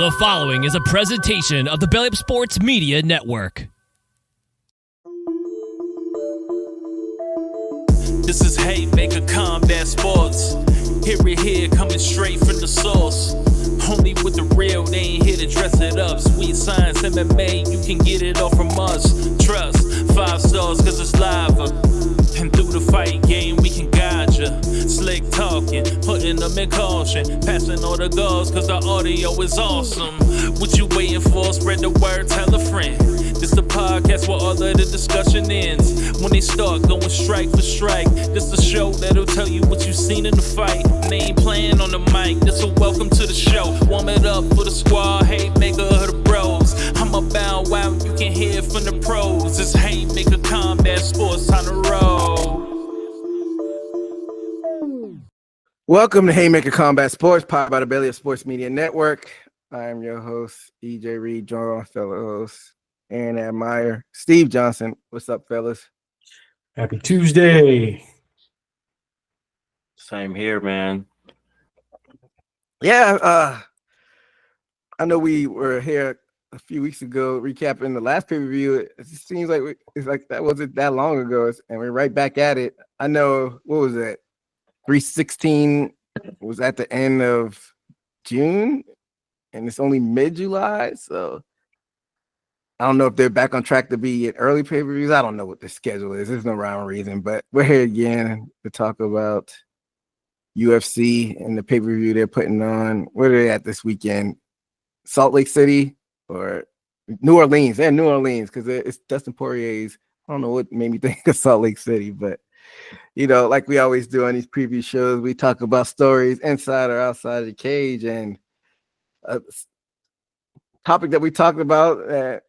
The following is a presentation of the Belly Up Sports Media Network. This is Haymaker Combat Sports. Hear it here, coming straight from the source. Only with the real, they ain't here to dress it up. Sweet science, MMA, you can get it all from us. Trust, 5 stars cause it's live. And through the fight game, we can guide ya. Slick talking, putting them in caution. Passing all the goals cause the audio is awesome. What you waiting for? Spread the word, tell a friend. This the podcast where all of the discussion ends. When they start going strike for strike, this the show that'll tell you what you seen in the fight. And they ain't playing on the mic, this a welcome to the show. Warm it up for the squad, Haymaker of the bros. I'm a bow wow, you can hear from the pros. It's Haymaker Combat Sports, time to roll. Welcome to Haymaker Combat Sports, powered by the Belly Up Sports Media Network. I am your host, EJ Reed, joined by fellow host, Aaron Admire, Steve Johnson. What's up, fellas? Happy Tuesday. Same here, man. Yeah, I know we were here a few weeks ago recapping the last pay-per-view. It just seems like it's like that wasn't that long ago, and we're right back at it. I know, what was that? 316 was at the end of June, and it's only mid-July, so I don't know if they're back on track to be at early pay-per-views. I don't know what the schedule is. There's no rhyme or reason, but we're here again to talk about UFC and the pay-per-view they're putting on. Where are they at this weekend? Salt Lake City or New Orleans? They're in New Orleans because it's Dustin Poirier's. I don't know what made me think of Salt Lake City, but you know, like we always do on these preview shows, we talk about stories inside or outside of the cage. And a topic that we talked about that,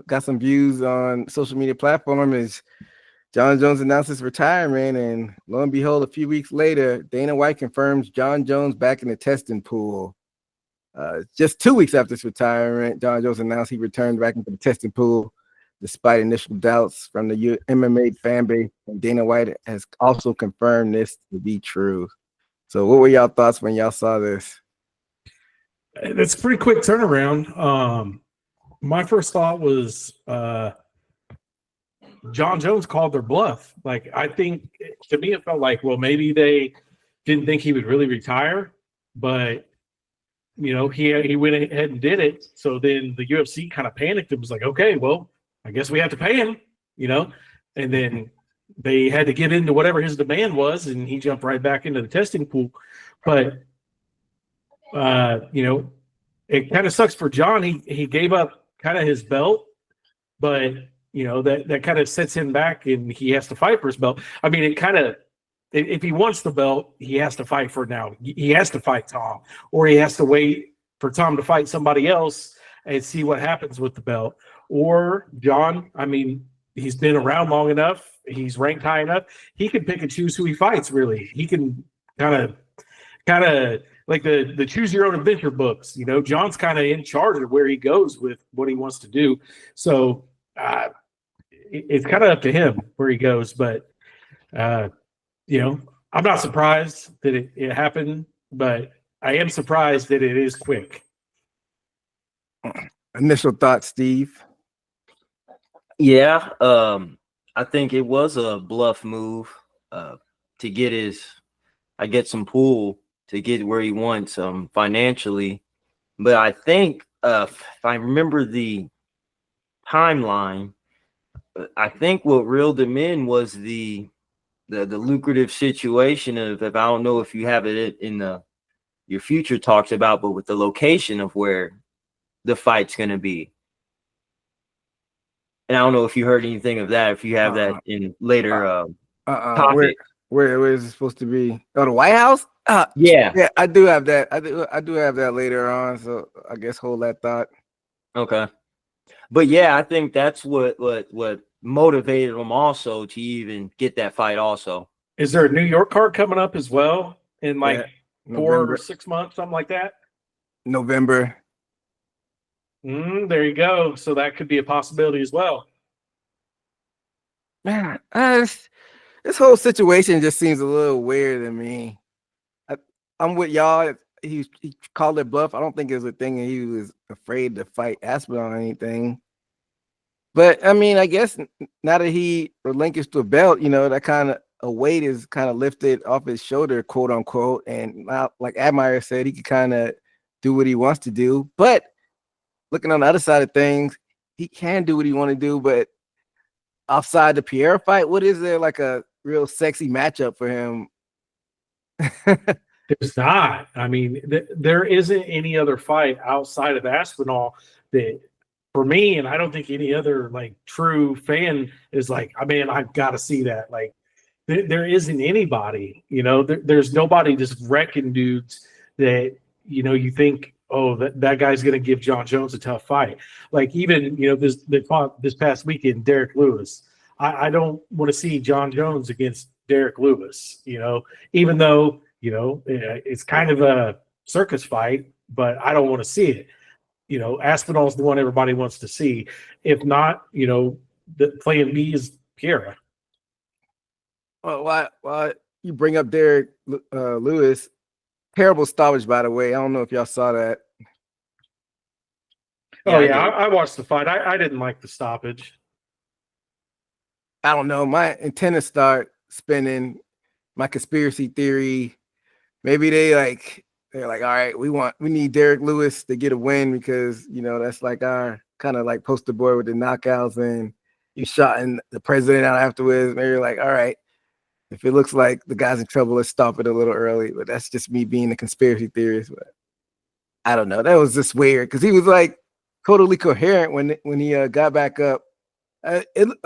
got some views on social media platform is Jon Jones announced his retirement. And lo and behold, a few weeks later, Dana White confirms Jon Jones back in the testing pool. Just 2 weeks after his retirement, Jon Jones announced he returned back into the testing pool, despite initial doubts from the MMA fan base. And Dana White has also confirmed this to be true. So what were y'all thoughts when y'all saw this? It's a pretty quick turnaround. My first thought was Jon Jones called their bluff. Like, I think, to me, it felt like, well, maybe they didn't think he would really retire, but he went ahead and did it. So then the UFC kind of panicked and was like, okay, well, I guess we have to pay him, and then they had to give in to whatever his demand was, and he jumped right back into the testing pool. But, it kind of sucks for Jon. He gave up kind of his belt, but, that kind of sets him back, and he has to fight for his belt. I mean, it kind of, if he wants the belt, he has to fight for it now. He has to fight Tom, or he has to wait for Tom to fight somebody else and see what happens with the belt. Or Jon, I mean, he's been around long enough. He's ranked high enough. He can pick and choose who he fights, really. He can kind of like the choose your own adventure books. Jon's kind of in charge of where he goes with what he wants to do. So it's kind of up to him where he goes. But, I'm not surprised that it happened, but I am surprised that it is quick. Initial thoughts, Steve? Yeah, I think it was a bluff move to get some pull to get where he wants financially. But I think if I remember the timeline, I think what reeled him in was the lucrative situation of, if I don't know if you have it in your future talks about, but with the location of where the fight's going to be. And I don't know if you heard anything of that, if you have that in later topic. Where is it supposed to be? Oh, the White House? Yeah, I do have that. I do have that later on, so I guess hold that thought. Okay. But yeah, I think that's what motivated him also to even get that fight also. Is there a New York card coming up as well in 4 November. or 6 months, something like that? November. There you go. So that could be a possibility as well. Man, this whole situation just seems a little weird to me. I'm with y'all. he called it bluff. I don't think it was a thing and he was afraid to fight Aspinall or anything. But I mean, I guess now that he relinquished the belt, that kind of a weight is kind of lifted off his shoulder, quote unquote. And now, like Admire said, he can kind of do what he wants to do. But looking on the other side of things, he can do what he want to do. But outside the Pierre fight, what is there like a real sexy matchup for him? There's not. I mean, there isn't any other fight outside of Aspinall that, for me, and I don't think any other like true fan is like, I mean, I've got to see that. Like, there isn't anybody. There's nobody just wrecking dudes that you think, oh, that guy's going to give Jon Jones a tough fight. Like even this past weekend, Derek Lewis. I don't want to see Jon Jones against Derek Lewis. Even though it's kind of a circus fight, but I don't want to see it. Aspinall's the one everybody wants to see. If not, the plan B is Piera. Well, why you bring up Derek Lewis? Terrible stoppage, by the way. I don't know if y'all saw that. Oh yeah, I watched the fight. I didn't like the stoppage. I don't know. My antennas start spinning. My conspiracy theory. Maybe they're like, all right, we need Derek Lewis to get a win because that's like our kind of like poster boy with the knockouts, and you shot in the president out afterwards. Maybe you're like, all right, if it looks like the guy's in trouble, let's stop it a little early. But that's just me being a conspiracy theorist. But I don't know. That was just weird because he was like totally coherent when he got back up.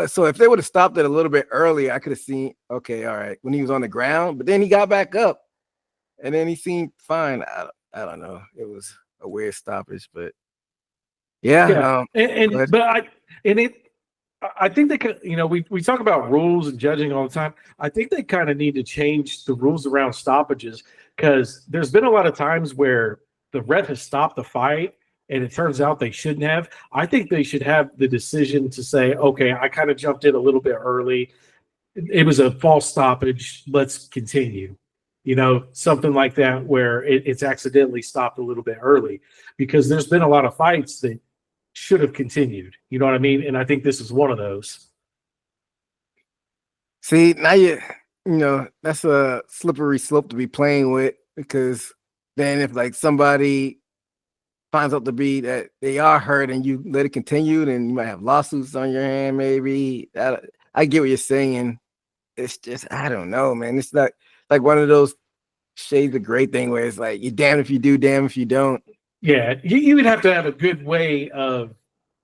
So if they would have stopped it a little bit earlier, I could have seen, okay, all right, when he was on the ground, but then he got back up and then he seemed fine. I don't know. It was a weird stoppage, but yeah. I think they could, we talk about rules and judging all the time. I think they kind of need to change the rules around stoppages because there's been a lot of times where the ref has stopped the fight and it turns out they shouldn't have. I think they should have the decision to say, okay, I kind of jumped in a little bit early. It was a false stoppage. Let's continue. Something like that where it's accidentally stopped a little bit early because there's been a lot of fights that should have continued. You know what I mean? And I think this is one of those. See, now that's a slippery slope to be playing with because then if like somebody finds out to be that they are hurt and you let it continue, then you might have lawsuits on your hand. Maybe I get what you're saying. It's just, I don't know, man. It's not like one of those shades of gray thing where it's like, you're damned if you do, damned if you don't. Yeah. You would have to have a good way of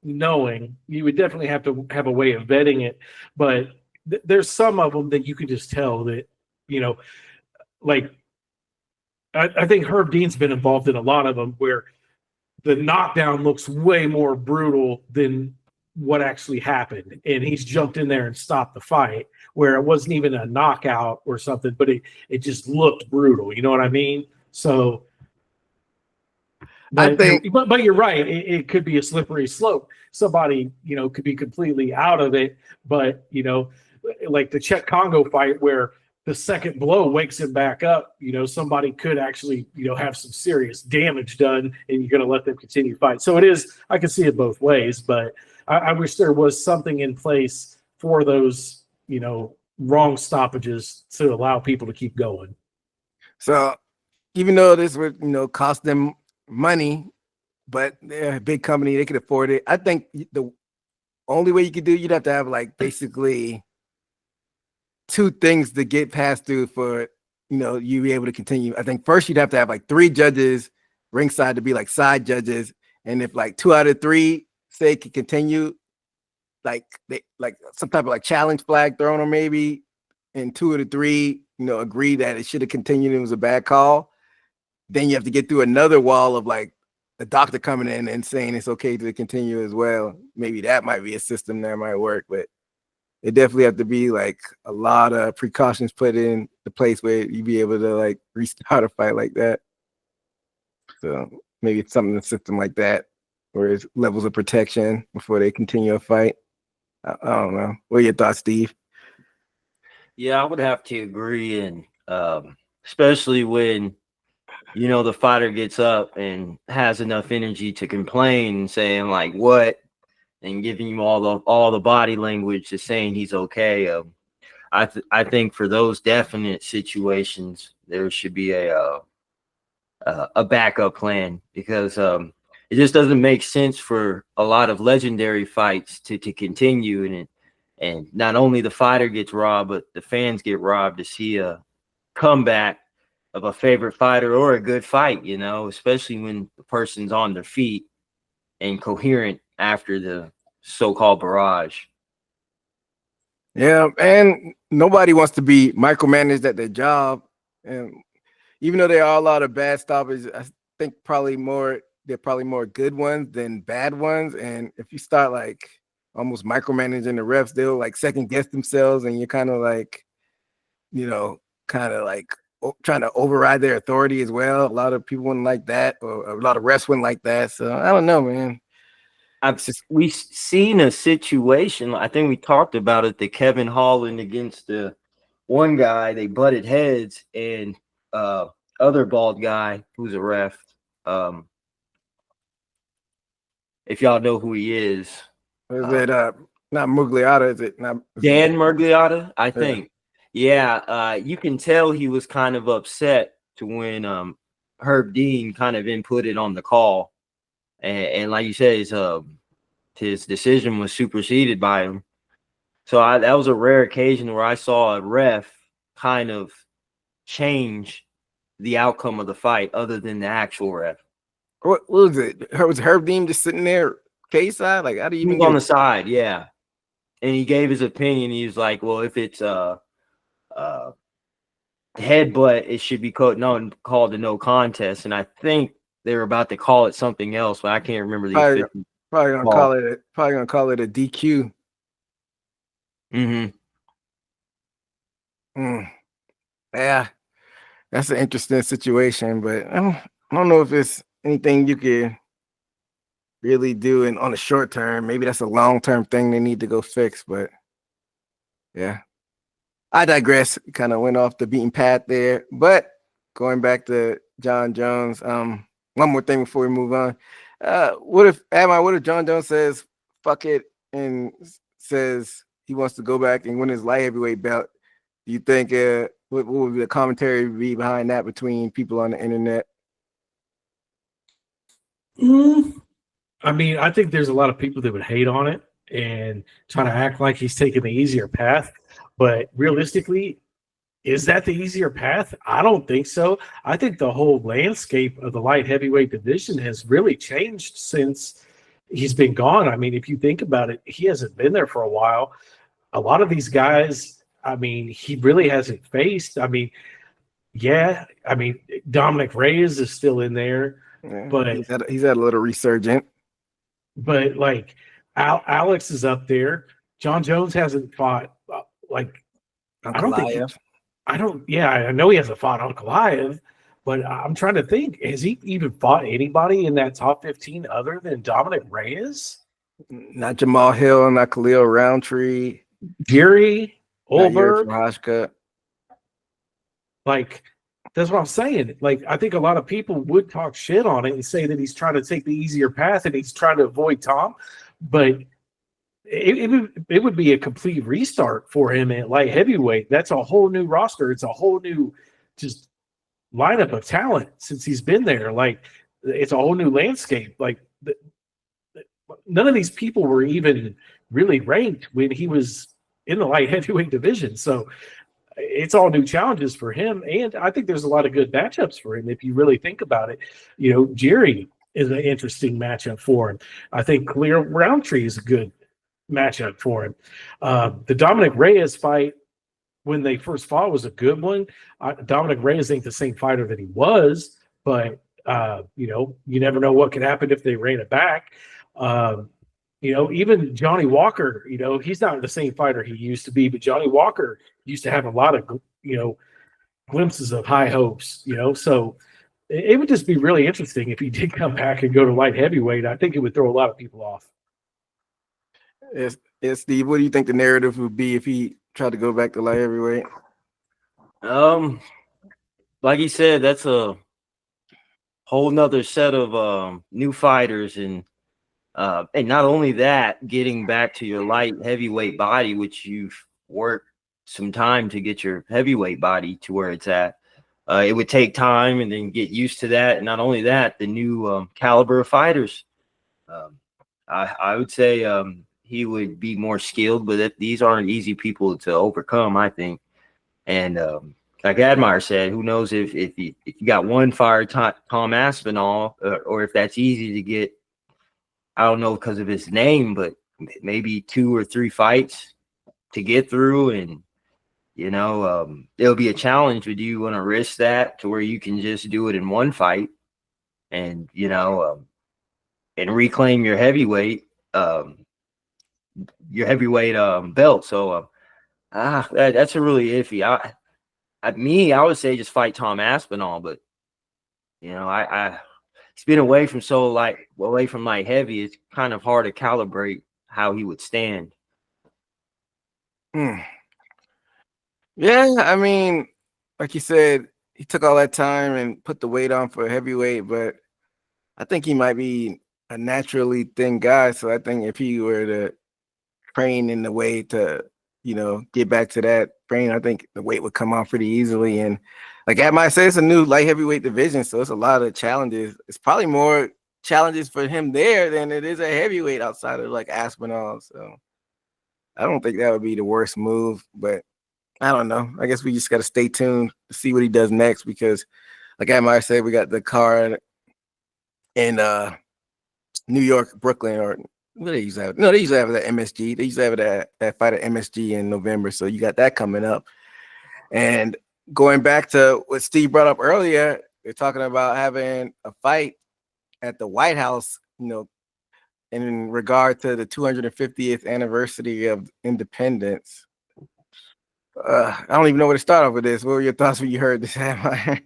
knowing. You would definitely have to have a way of vetting it, but there's some of them that you can just tell that, like I think Herb Dean's been involved in a lot of them where the knockdown looks way more brutal than what actually happened. And he's jumped in there and stopped the fight where it wasn't even a knockout or something, but it just looked brutal. You know what I mean? So I think, but you're right. It could be a slippery slope. Somebody, could be completely out of it, but like the Czech Congo fight where the second blow wakes him back up, somebody could actually, have some serious damage done and you're going to let them continue fight. So it is, I can see it both ways, but I wish there was something in place for those, wrong stoppages to allow people to keep going. So even though this would, cost them money, but they're a big company, they could afford it. I think the only way you could do, you'd have to have like basically two things to get passed through for you be able to continue. I think first you'd have to have like 3 judges ringside to be like side judges, and if like 2 out of 3 say can continue, like they like some type of like challenge flag thrown or maybe, and 2 of the 3 agree that it should have continued, it was a bad call, then you have to get through another wall of like the doctor coming in and saying it's okay to continue as well. Maybe that might be a system that might work, but it definitely have to be like a lot of precautions put in the place where you be able to like restart a fight like that. So maybe it's something in the system like that, where it's levels of protection before they continue a fight. I don't know. What are your thoughts, Steve? Yeah, I would have to agree, and especially when the fighter gets up and has enough energy to complain and saying like what, and giving you all the body language to saying he's okay. I think for those definite situations, there should be a backup plan, because it just doesn't make sense for a lot of legendary fights to continue, and not only the fighter gets robbed, but the fans get robbed to see a comeback of a favorite fighter or a good fight, especially when the person's on their feet and coherent after the so-called barrage. Yeah, and nobody wants to be micromanaged at their job. And even though there are a lot of bad stoppers, I think they're probably more good ones than bad ones. And if you start like almost micromanaging the refs, they'll like second guess themselves, and you're kind of like, trying to override their authority as well. A lot of people wouldn't like that, or a lot of refs wouldn't like that. So I don't know, man. We've seen a situation, I think we talked about it, the Kevin Holland against the one guy, they butted heads, and other bald guy who's a ref, if y'all know who he is. Is it not Mugliotta? Is it not Dan Murgliata? I think. Yeah, you can tell he was kind of upset to when Herb Dean kind of inputted on the call. And like you said, his decision was superseded by him. So that was a rare occasion where I saw a ref kind of change the outcome of the fight, other than the actual ref. What was it? Was Herb Dean just sitting there case side? Like, how do you even on the side? Yeah, and he gave his opinion. He was like, "Well, if it's headbutt, it should be called a no contest." And I think they were about to call it something else, but I can't remember the probably gonna call it a DQ. Yeah, that's an interesting situation, but I don't know if it's anything you can really do on the short term. Maybe that's a long-term thing they need to go fix, but yeah. I digress. Kind of went off the beaten path there, but going back to Jon Jones, one more thing before we move on. What if Jon Jones says fuck it and says he wants to go back and win his light heavyweight belt? Do you think what would the commentary be behind that between people on the internet? I mean, I think there's a lot of people that would hate on it and try to act like he's taking the easier path. But realistically, is that the easier path? I don't think so. I think the whole landscape of the light heavyweight division has really changed since he's been gone. I mean, if you think about it, he hasn't been there for a while. A lot of these guys, I mean, he really hasn't faced. I mean, Dominic Reyes is still in there, but he's had a little resurgent. But like Alex is up there. Jon Jones hasn't fought I know he hasn't fought Ankalaev, but I'm trying to think, has he even fought anybody in that top 15 other than Dominic Reyes? Not Jamal Hill, not Khalil Roundtree, Jerry Olberg. Like, that's what I'm saying. Like, I think a lot of people would talk shit on it and say that he's trying to take the easier path and he's trying to avoid Tom, but it would be a complete restart for him at light heavyweight. That's a whole new roster. It's a whole new just lineup of talent since he's been there. Like, it's a whole new landscape. Like, none of these people were even really ranked when he was in the light heavyweight division. So it's all new challenges for him. And I think there's a lot of good matchups for him. If you really think about it, Jerry is an interesting matchup for him. I think Khalil Roundtree is a good matchup for him. The Dominic Reyes fight, when they first fought, was a good one. Dominic Reyes ain't the same fighter that he was, but you never know what could happen if they ran it back. Even Johnny Walker, he's not the same fighter he used to be, but Johnny Walker used to have a lot of glimpses of high hopes. So it would just be really interesting if he did come back and go to light heavyweight. I think it would throw a lot of people off. Yes, Steve, what do you think the narrative would be if he tried to go back to light heavyweight? Like he said, that's a whole nother set of new fighters, and not only that, getting back to your light heavyweight body, which you've worked some time to get your heavyweight body to where it's at. It would take time and then get used to that. And not only that, the new caliber of fighters. I would say he would be more skilled, but these aren't easy people to overcome, I think. And like Admire said, who knows if you got one fire, Tom Aspinall, or if that's easy to get. I don't know because of his name, but maybe 2 or 3 fights to get through. And, it'll be a challenge. But do you want to risk that to where you can just do it in one fight and, and reclaim your heavyweight belt? So that's a really iffy. I would say just fight Tom Aspinall, but, he's been away from light heavy. It's kind of hard to calibrate how he would stand. Yeah, I mean, like you said, he took all that time and put the weight on for heavyweight, but I think he might be a naturally thin guy. So I think if he were to train in the way to, get back to that train, I think the weight would come off pretty easily. And like I might say, it's a new light heavyweight division, so it's a lot of challenges. It's probably more challenges for him there than it is a heavyweight outside of like Aspinall. So I don't think that would be the worst move, but I don't know. I guess we just got to stay tuned to see what he does next because, like I might say, we got the card in New York, Brooklyn, or what they usually have. No, they usually have that MSG. They usually have that fight at MSG in November. So you got that coming up. And going back to what Steve brought up earlier, they're talking about having a fight at the White House, in regard to the 250th anniversary of independence. I don't even know where to start off with this. What were your thoughts when you heard this? I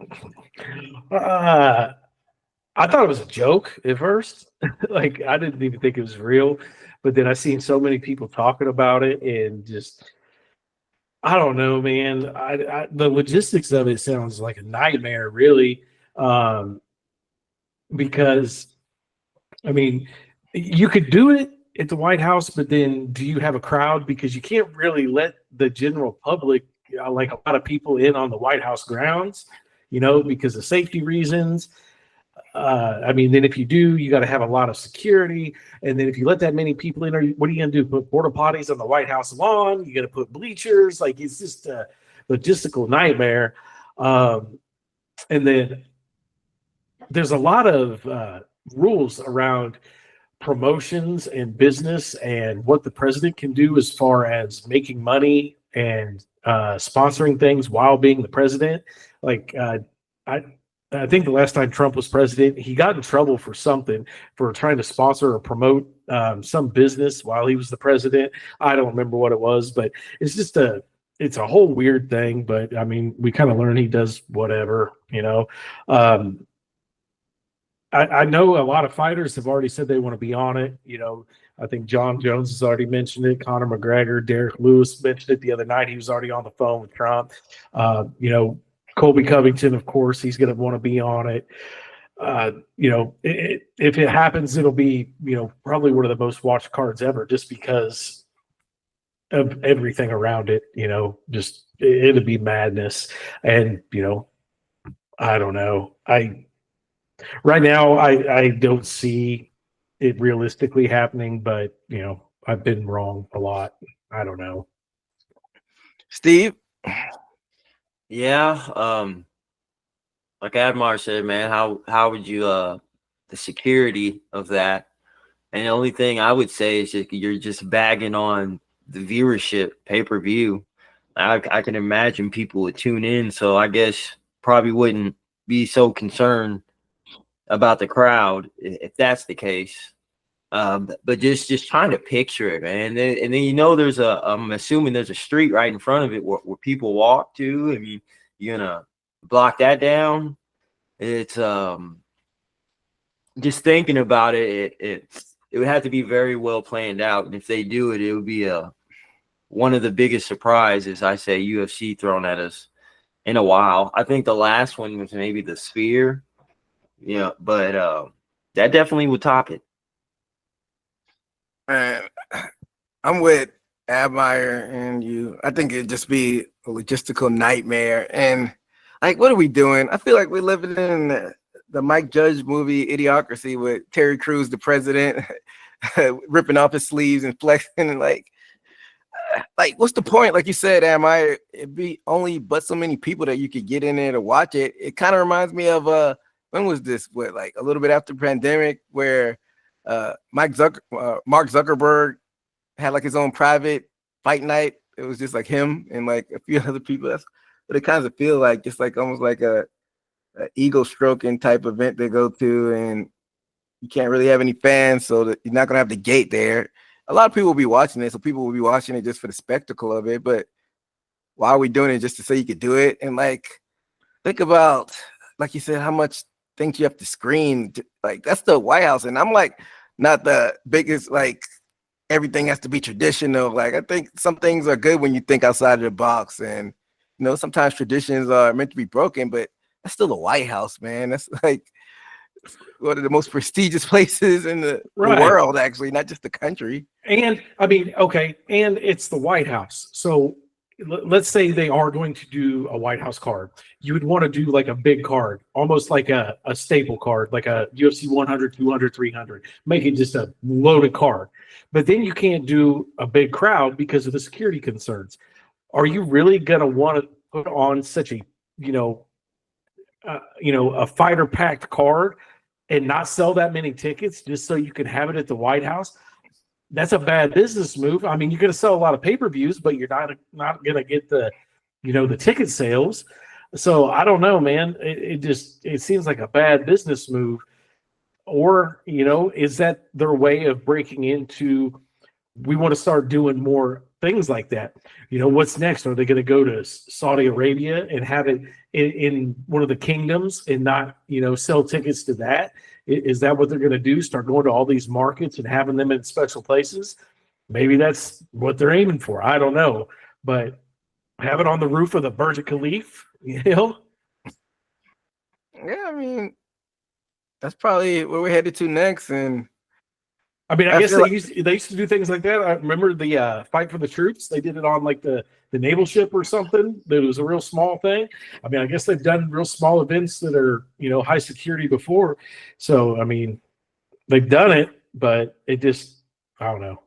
thought it was a joke at first. Like, I didn't even think it was real. But then I seen so many people talking about it and just, I don't know, man. The logistics of it sounds like a nightmare, really. Because, I mean, you could do it at the White House, but then do you have a crowd? Because you can't really let the general public, like a lot of people in on the White House grounds, because of safety reasons. I mean, then if you do, you got to have a lot of security. And then if you let that many people in, what are you going to do? Put porta potties on the White House lawn? You got to put bleachers? Like, it's just a logistical nightmare. And then there's a lot of rules around promotions and business and what the president can do as far as making money and sponsoring things while being the president. Like, I think the last time Trump was president, he got in trouble for something, for trying to sponsor or promote some business while he was the president. I don't remember what it was, but it's just it's a whole weird thing. But I mean, we kind of learn he does whatever, I know a lot of fighters have already said they want to be on it. I think Jon Jones has already mentioned it. Conor McGregor, Derek Lewis mentioned it the other night. He was already on the phone with Trump. Colby Covington, of course, he's going to want to be on it. If it happens, it'll be, probably one of the most watched cards ever, just because of everything around it. Just it'll be madness. And I don't know. Right now, I don't see it realistically happening, but I've been wrong a lot. I don't know. Steve? Yeah, like Admar said, man, how would you the security of that? And the only thing I would say is you're just bagging on the viewership pay-per-view. I can imagine people would tune in, so I guess probably wouldn't be so concerned about the crowd if that's the case. But just trying to picture it, man. And then there's I'm assuming there's a street right in front of it where people walk to. I mean, you're gonna block that down. It's just thinking about it, it would have to be very well planned out. And if they do it, it would be one of the biggest surprises, I say, UFC thrown at us in a while. I think the last one was maybe the Sphere. Yeah, but that definitely would top it. Man, I'm with Admire and you. I think it'd just be a logistical nightmare. And like, what are we doing? I feel like we're living in the Mike Judge movie Idiocracy with Terry Crews, the president, ripping off his sleeves and flexing and like what's the point? Like you said, Admire, it'd be only but so many people that you could get in there to watch it. It kind of reminds me of when was this? What, like a little bit after the pandemic, where Mark Zuckerberg had like his own private fight night. It was just like him and like a few other people. That's what it kind of feel like, just like almost like a ego stroking type event they go to, and you can't really have any fans, so that you're not gonna have the gate there. A lot of people will be watching it, so people will be watching it just for the spectacle of it. But why are we doing it just to say you could do it? And like, think about, like you said, how much things you have to screen. Like, that's the White House, and I'm like not the biggest like everything has to be traditional. Like, I think some things are good when you think outside of the box, and sometimes traditions are meant to be broken, but that's still the White House, man. That's like one of the most prestigious places in the world, actually, not just the country. And I mean, okay, and it's the White House. So let's say they are going to do a White House card. You would want to do like a big card, almost like a staple card, like a UFC 100, 200, 300, make it just a loaded card. But then you can't do a big crowd because of the security concerns. Are you really going to want to put on such a, a fighter packed card and not sell that many tickets just so you can have it at the White House? That's a bad business move. I mean, you're going to sell a lot of pay-per-views, but you're not going to get the, the ticket sales. So I don't know, man. It seems like a bad business move. Or, is that their way of breaking into, we want to start doing more things like that? What's next? Are they going to go to Saudi Arabia and have it in one of the kingdoms and not, sell tickets to that? Is that what they're going to do? Start going to all these markets and having them in special places? Maybe that's what they're aiming for. I don't know. But have it on the roof of the Burj Khalifa, Yeah, I mean, that's probably where we're headed to next. And I mean, I guess they used to do things like that. I remember the Fight for the Troops. They did it on like the naval ship or something. That was a real small thing. I mean, I guess they've done real small events that are, high security before. So, I mean, they've done it, but it just, I don't know.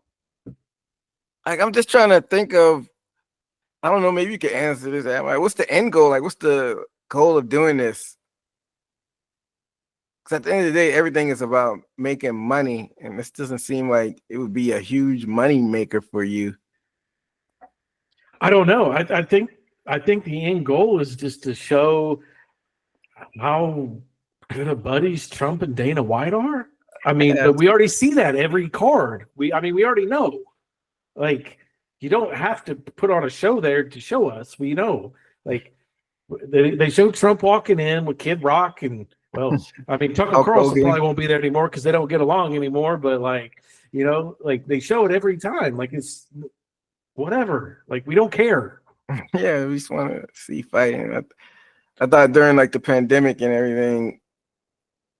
Like, I'm just trying to think of, I don't know, maybe you could answer this. Like, what's the end goal? Like, what's the goal of doing this? Because at the end of the day, everything is about making money, and this doesn't seem like it would be a huge money maker for you. I don't know. I think the end goal is just to show how good of buddies Trump and Dana White are. I mean, but we already see that every card. We already know. Like, you don't have to put on a show there to show us. We know. Like, they showed Trump walking in with Kid Rock and. Well, I mean, Tucker Carlson probably won't be there anymore because they don't get along anymore. But like they show it every time. Like, it's whatever. Like, we don't care. Yeah, we just want to see fighting. I thought during like the pandemic and everything,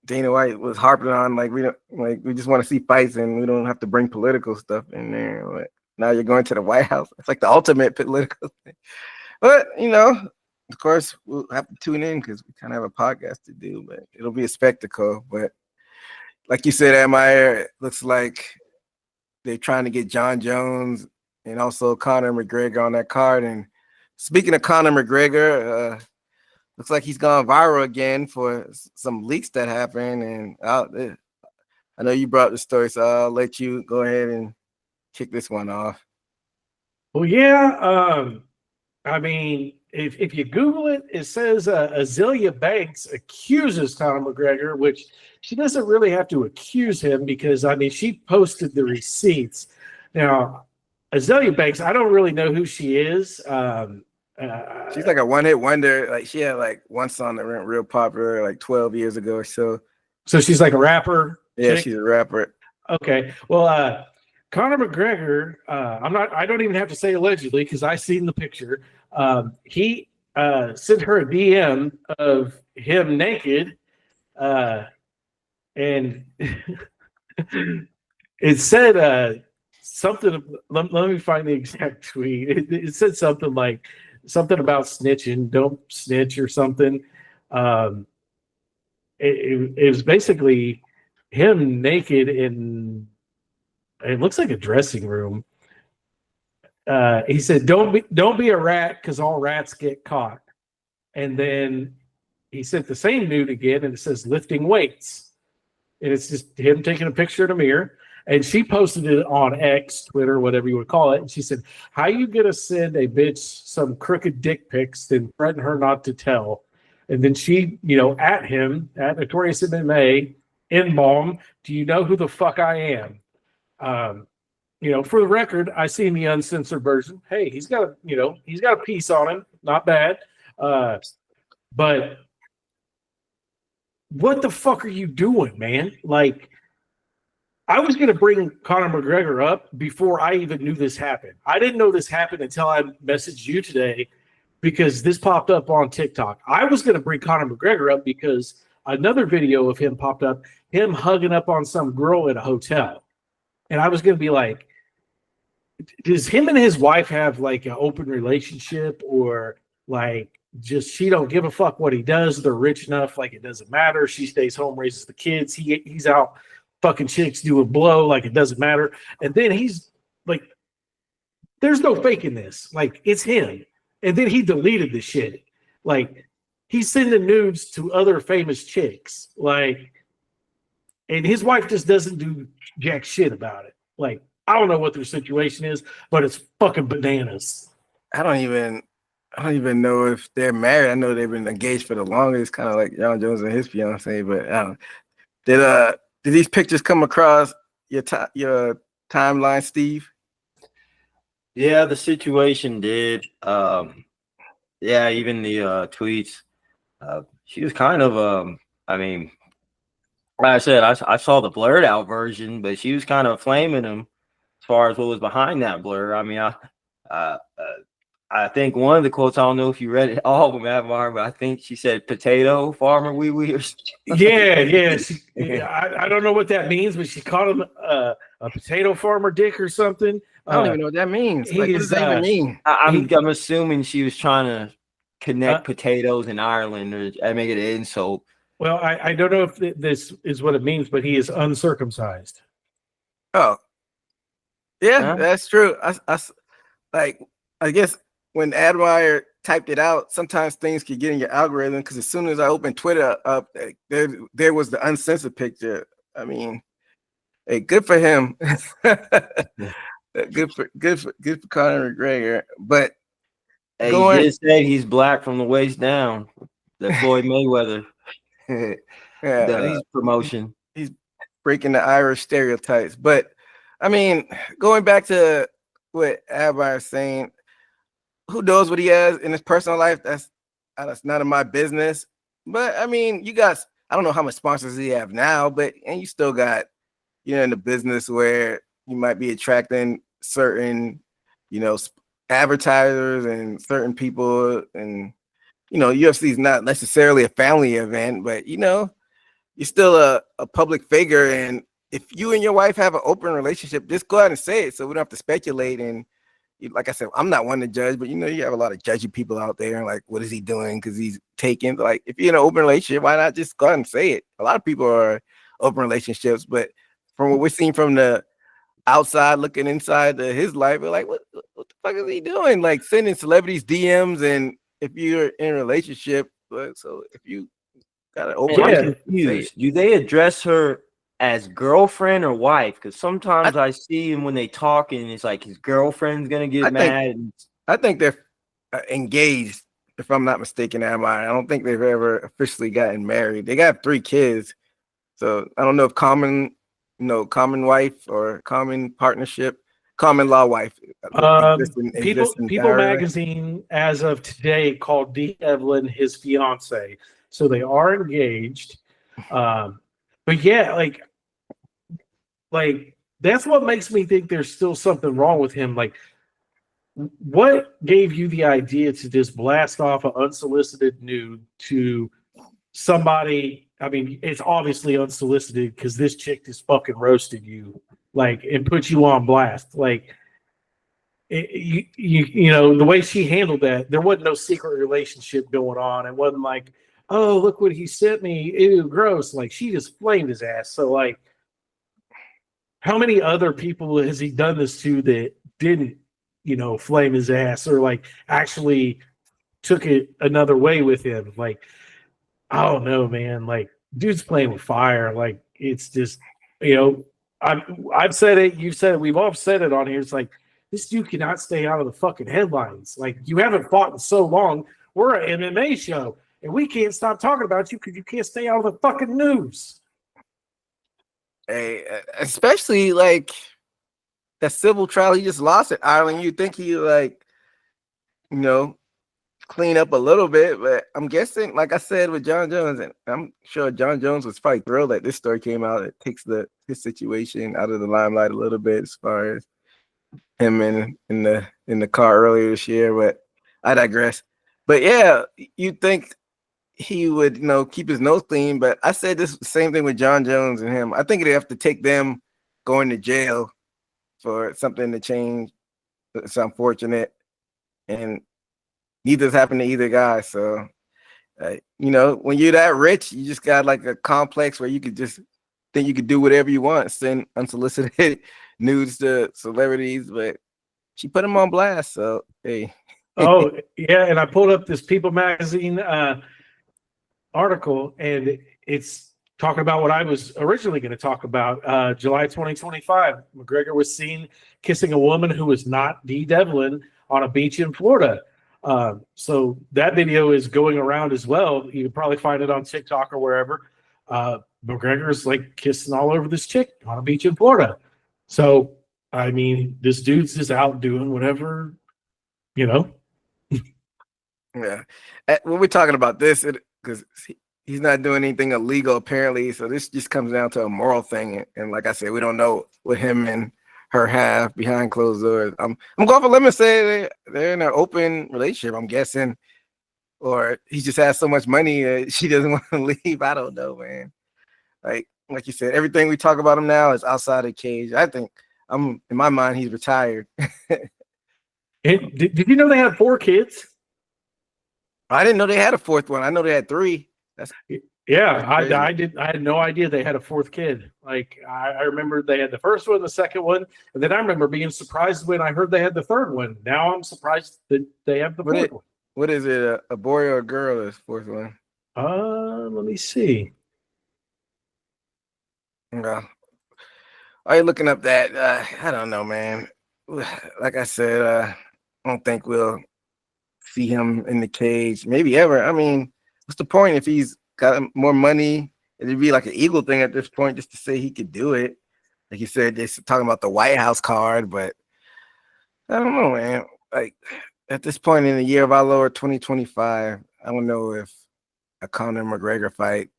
Dana White was harping on we just want to see fights and we don't have to bring political stuff in there. But now you're going to the White House. It's like the ultimate political thing. But of course, we'll have to tune in because we kind of have a podcast to do, but it'll be a spectacle. But like you said, Admire, it looks like they're trying to get Jon Jones and also Conor McGregor on that card. And speaking of Conor McGregor, looks like he's gone viral again for some leaks that happened. And I know you brought the story, so I'll let you go ahead and kick this one off. Well, yeah. I mean, if you Google it, it says Azealia Banks accuses Conor McGregor, which she doesn't really have to accuse him because, I mean, she posted the receipts. Now, Azealia Banks, I don't really know who she is. She's like a one-hit wonder. Like, she had like one song that went real popular like 12 years ago or so. So she's like a rapper? Yeah, she's a rapper. Okay. Well, Conor McGregor, I don't even have to say allegedly because I seen the picture. He sent her a DM of him naked And it said something. Let me find the exact tweet. It said something about snitching. Don't snitch or something. It was basically him naked in. It looks like a dressing room. He said, "Don't be a rat, because all rats get caught." And then he sent the same nude again, and it says lifting weights, and it's just him taking a picture in a mirror. And she posted it on X, Twitter, whatever you would call it. And she said, "How you gonna send a bitch some crooked dick pics, then threaten her not to tell?" And then she, at him, at Notorious MMA, in-bomb, "Do you know who the fuck I am?" For the record, I seen the uncensored version. Hey, he's got a piece on him, not bad. But what the fuck are you doing, man? Like, I was going to bring Conor McGregor up before I even knew this happened. I didn't know this happened until I messaged you today, because this popped up on TikTok. I was going to bring Conor McGregor up because another video of him popped up, him hugging up on some girl at a hotel. And I was going to be like, does him and his wife have like an open relationship, or like just she don't give a fuck what he does? They're rich enough, like it doesn't matter. She stays home, raises the kids. He's out fucking chicks, doing blow, like it doesn't matter. And then he's like, there's no faking this. Like, it's him. And then he deleted the shit. Like, he's sending nudes to other famous chicks. Like, and his wife just doesn't do jack shit about it. Like, I don't know what their situation is, but it's fucking bananas. I don't even know if they're married. I know they've been engaged for the longest, kind of like Jon Jones and his fiance. But I don't. Did these pictures come across your timeline, Steve? Yeah, the situation did. Even the tweets. She was kind of like I said, I saw the blurred out version, but she was kind of flaming him as far as what was behind that blur. I mean, I think one of the quotes, I don't know if you read it all of them, Admar, but I think she said "potato farmer wee wee" or something. Yeah. I don't know what that means, but she called him a potato farmer dick or something. I don't even know what that means. Like, what does that even mean? I'm assuming she was trying to connect potatoes in Ireland or make it an insult. Well, I don't know if this is what it means, but he is uncircumcised. Oh, yeah, That's true. I guess when Admire typed it out, sometimes things could get in your algorithm, because as soon as I opened Twitter up, there was the uncensored picture. I mean, hey, good for him. Good for Conor McGregor. But he did say he's black from the waist down. The Floyd Mayweather promotion. He's breaking the Irish stereotypes. But I mean, going back to what Admire is saying, who knows what he has in his personal life? That's none of my business. But I mean, I don't know how much sponsors he have now, and you still got, in the business where you might be attracting certain, advertisers and certain people, and UFC is not necessarily a family event, but you're still a public figure, and if you and your wife have an open relationship, just go out and say it, so we don't have to speculate. And like I said, I'm not one to judge, but you have a lot of judgy people out there, and like, what is he doing? Because he's taking, like, if you're in an open relationship, why not just go out and say it? A lot of people are open relationships, but from what we're seeing from the outside looking inside his life, we're like, what the fuck is he doing? Like, sending celebrities DMs, and if you're in a relationship, so if you got an open relationship, do they address her as girlfriend or wife? Because sometimes I see him when they talk, and it's like his girlfriend's gonna get mad. I think they're engaged, if I'm not mistaken. I don't think they've ever officially gotten married. They got 3 kids, so I don't know if common wife or common partnership, common law wife. People Magazine, as of today, called D. Evelyn his fiance, so they are engaged. But yeah, like that's what makes me think there's still something wrong with him. Like, what gave you the idea to just blast off an unsolicited nude to somebody I mean, it's obviously unsolicited because this chick just fucking roasted you, like, and put you on blast. Like, you know, the way she handled that, there wasn't no secret relationship going on. It wasn't like, oh, look what he sent me. Ew, gross. Like, she just flamed his ass. So, like, how many other people has he done this to that didn't, you know, flame his ass or like actually took it another way with him? Like, I don't know, man. Like, dude's playing with fire. Like, it's just, you know, I've said it, you've said it, we've all said it on here. It's like, this dude cannot stay out of the fucking headlines. Like, you haven't fought in so long. We're an MMA show, and we can't stop talking about you because you can't stay out of the fucking news. Hey, especially like that civil trial he just lost at Ireland. You think he like, you know, clean up a little bit, but I'm guessing, like I said with Jon Jones, and I'm sure Jon Jones was probably thrilled that this story came out. It takes his situation out of the limelight a little bit as far as him in the car earlier this year. But I digress. But yeah, you'd think he would, you know, keep his nose clean. But I said this same thing with Jon Jones and him. I think they have to take them going to jail for something to change. It's unfortunate, and neither's happened to either guy. So, you know, when you're that rich, you just got like a complex where you could just think you could do whatever you want, send unsolicited nudes to celebrities. But she put him on blast. So, hey. Oh, yeah. And I pulled up this People magazine article, and it's talking about what I was originally going to talk about. July 2025, McGregor was seen kissing a woman who was not Dee Devlin on a beach in Florida. So that video is going around as well. You can probably find it on TikTok or wherever. McGregor's like kissing all over this chick on a beach in Florida. So, I mean, this dude's just out doing whatever, you know. Yeah. When we're talking about this, because he's not doing anything illegal apparently, so this just comes down to a moral thing. And like I said, we don't know what him and her have behind closed doors. I'm going for limb and say they're in an open relationship, I'm guessing, or he just has so much money that she doesn't want to leave. I don't know, man. Like you said, everything we talk about him now is outside the cage. I think in my mind, he's retired. Did you know they had 4 kids? I didn't know they had a 4th one. I know they had 3. Yeah, I did. I had no idea they had a 4th kid. Like, I remember they had the first one, the second one, and then I remember being surprised when I heard they had the 3rd one. Now I'm surprised that they have the 4th one. What is it? A boy or a girl? This 4th one? Let me see. Yeah. Are you looking up that? I don't know, man. Like I said, I don't think we'll see him in the cage, maybe ever. I mean, what's the point if he's got more money? It'd be like an ego thing at this point just to say he could do it. Like you said, they're talking about the White House card, but I don't know, man. Like, at this point in the year of our Lord 2025, I don't know if a Conor McGregor fight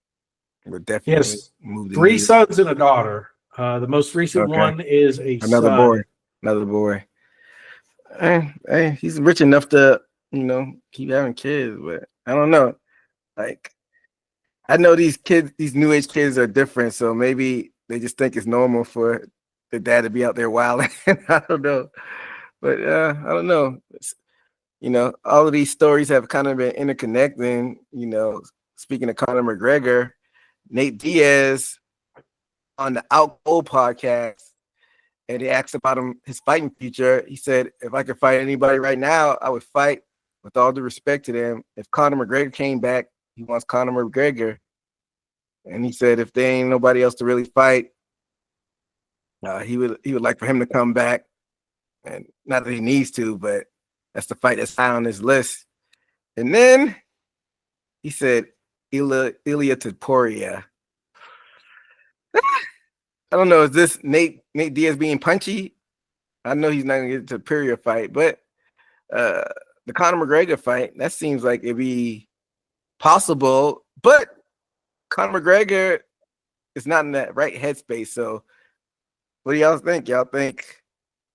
would definitely move the 3 needle. sons and a daughter. The most recent one is another son. Another boy. Hey, he's rich enough to, you know, keep having kids, but I don't know. Like, I know these new age kids are different, so maybe they just think it's normal for the dad to be out there wilding. I don't know, but I don't know. You know, all of these stories have kind of been interconnecting. You know, speaking of Conor McGregor, Nate Diaz on the Out Cold podcast, and he asked about his fighting future. He said, if I could fight anybody right now, I would fight with all due respect to them. If Conor McGregor came back, he wants Conor McGregor. And he said, if there ain't nobody else to really fight, he would like for him to come back. And not that he needs to, but that's the fight that's high on his list. And then he said, Ilia Topuria. I don't know. Is this Nate Diaz being punchy? I know he's not going to get to the Topuria fight, but the Conor McGregor fight, that seems like it'd be possible, but Conor McGregor is not in that right headspace. So what do y'all think? Y'all think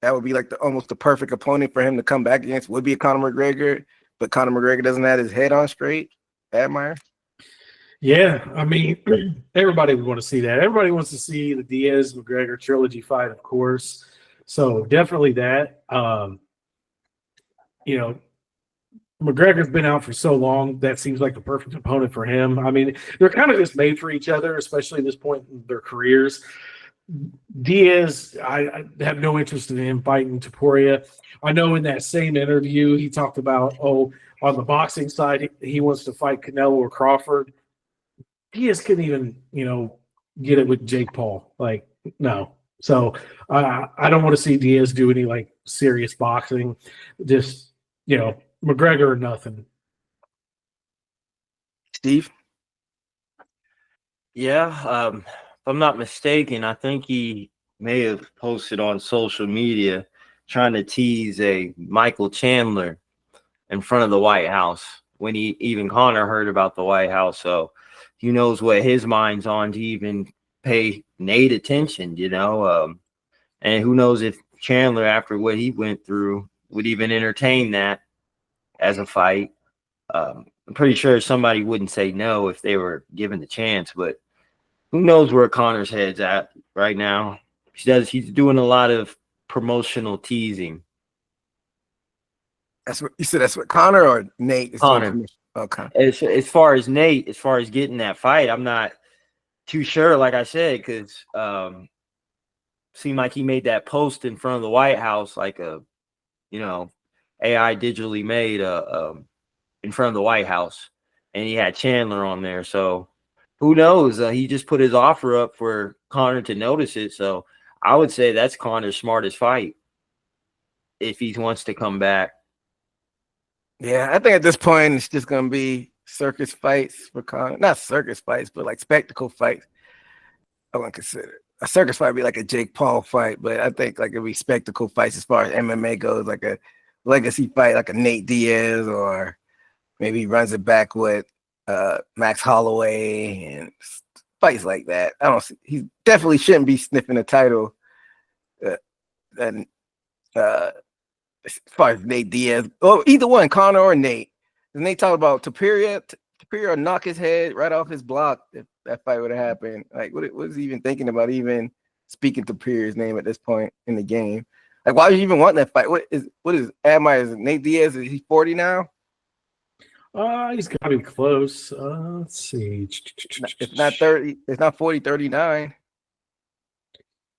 that would be like almost the perfect opponent for him to come back against would be a Conor McGregor, but Conor McGregor doesn't have his head on straight? Admire? Yeah, I mean, everybody would want to see that. Everybody wants to see the Diaz McGregor trilogy fight, of course. So definitely that. You know, McGregor's been out for so long, that seems like the perfect opponent for him. I mean, they're kind of just made for each other, especially at this point in their careers. Diaz, I have no interest in him fighting Taporia. I know in that same interview, he talked about, on the boxing side, he wants to fight Canelo or Crawford. Diaz couldn't even, get it with Jake Paul. Like, no. So I don't want to see Diaz do any like serious boxing. Just, McGregor or nothing. Steve? Yeah, if I'm not mistaken, I think he may have posted on social media trying to tease a Michael Chandler in front of the White House when even Conor heard about the White House. So he knows what his mind's on to even pay Nate attention, and who knows if Chandler, after what he went through, would even entertain that as a fight. I'm pretty sure somebody wouldn't say no if they were given the chance, but who knows where Conor's head's at right now. He's doing a lot of promotional teasing. That's what you said. That's what Connor or Nate is Conor. doing. Okay. As far as Nate, as far as getting that fight, I'm not too sure, like I said, because seemed like he made that post in front of the White House like a, AI digitally made in front of the White House, and he had Chandler on there. So who knows? He just put his offer up for Conor to notice it. So I would say that's Conor's smartest fight if he wants to come back. Yeah, I think at this point it's just gonna be circus fights for Conor. Not circus fights, but like spectacle fights. I wouldn't consider it. A circus fight would be like a Jake Paul fight, but I think like it'd be spectacle fights as far as MMA goes, like a legacy fight, like a Nate Diaz, or maybe he runs it back with Max Holloway and fights like that. I don't see. He definitely shouldn't be sniffing a title. And as far as Nate Diaz, either one, Conor or Nate. And they talk about Taporia knock his head right off his block if that fight would have happened. Like, what was he even thinking about even speaking Tapiria's name at this point in the game? Like, why would you even want that fight? What is Admire? Is Nate Diaz? Is he 40 now? He's got to be close. Let's see. It's not 30. It's not 40, 39.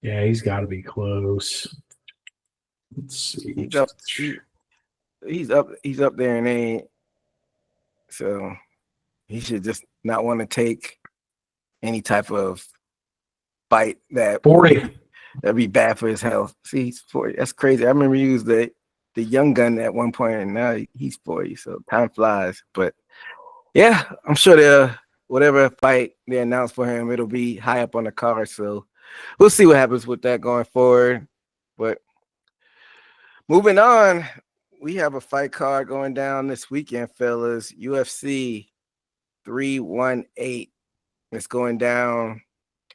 Yeah, he's got to be close. Let's see. He's up there in age. So he should just not want to take any type of fight that 40. That'd be bad for his health. See, he's 40. That's crazy. I remember he was the young gun at one point, and now he's 40. So time flies. But yeah, I'm sure whatever fight they announce for him, it'll be high up on the card. So we'll see what happens with that going forward. But moving on, we have a fight card going down this weekend, fellas. UFC 318. It's going down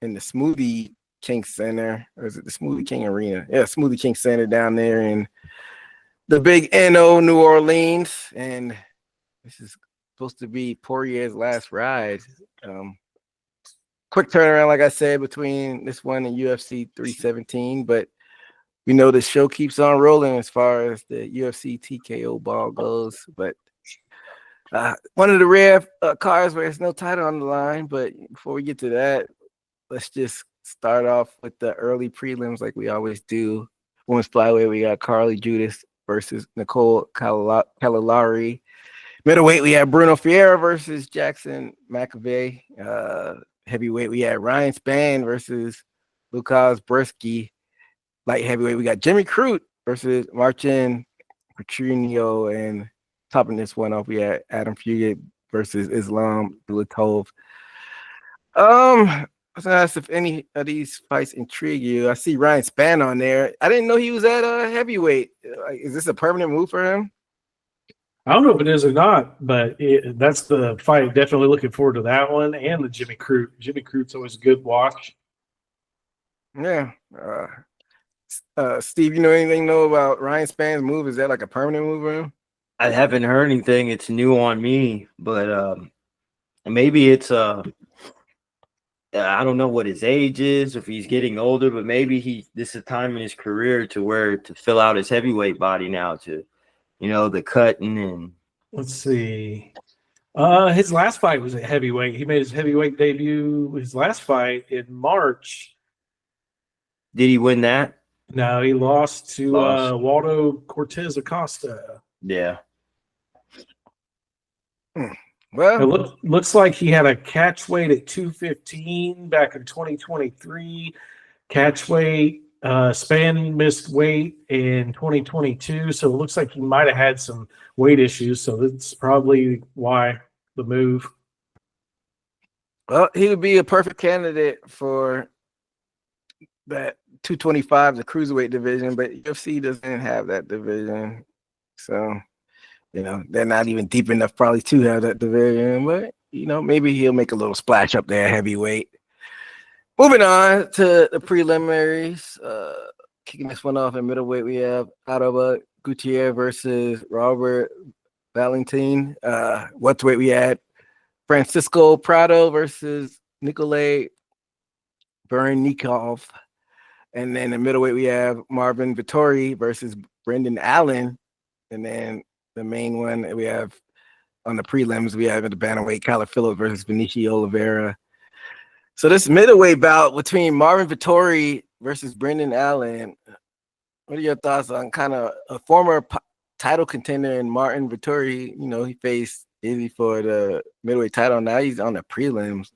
in the Smoothie King Center, or is it the Smoothie King Arena? Yeah, Smoothie King Center down there in the Big NO, New Orleans. And this is supposed to be Poirier's last ride. Quick turnaround, like I said, between this one and UFC 317, but we know the show keeps on rolling as far as the UFC TKO ball goes. But one of the rare cards where there's no title on the line. But before we get to that, let's just start off with the early prelims like we always do. Women's flyweight, we got Carly Judas versus Nicole Calalari. Middleweight, we had Bruno Ferreira versus Jackson McAvey. Heavyweight, we had Ryan Spann versus Lukas Brzezski. Light heavyweight, we got Jimmy Crute versus Marcin Petruccio. And topping this one off, we had Adam Fugate versus Islam Dulatov. I was gonna ask if any of these fights intrigue you. I see Ryan Spann on there. I didn't know he was at heavyweight. Is this a permanent move for him? I don't know if it is or not, but that's the fight. Definitely looking forward to that one and the Jimmy Crute. Jimmy Crute's always a good watch. Yeah. Steve, you know anything about Ryan Spann's move? Is that like a permanent move for him? I haven't heard anything. It's new on me, but And maybe it's I don't know what his age is, if he's getting older, but maybe this is a time in his career to fill out his heavyweight body now, to the cutting. And let's see. His last fight was at heavyweight. He made his heavyweight debut, his last fight, in March. Did he win that? No, he lost to Waldo Cortez Acosta. Yeah. Well, It looks like he had a catch weight at 215 back in 2023. Catch weight, Span missed weight in 2022, so it looks like he might have had some weight issues. So that's probably why the move. well, he would be a perfect candidate for that 225, the cruiserweight division, but UFC doesn't have that division, so they're not even deep enough probably to have that division. But maybe he'll make a little splash up there, heavyweight. Moving on to the preliminaries, kicking this one off in middleweight, we have Adoba Gutierrez versus Robert Valentin. Welterweight, we had Francisco Prado versus Nikolay Bernikov. And then in middleweight, we have Marvin Vettori versus Brendan Allen. And then the main one we have on the prelims, we have in the bantamweight, Kyler Phillips versus Benicio Oliveira. So this middleweight bout between Marvin Vettori versus Brendan Allen, what are your thoughts on kind of a former title contender in Martin Vettori? He faced Izzy for the middleweight title. Now he's on the prelims.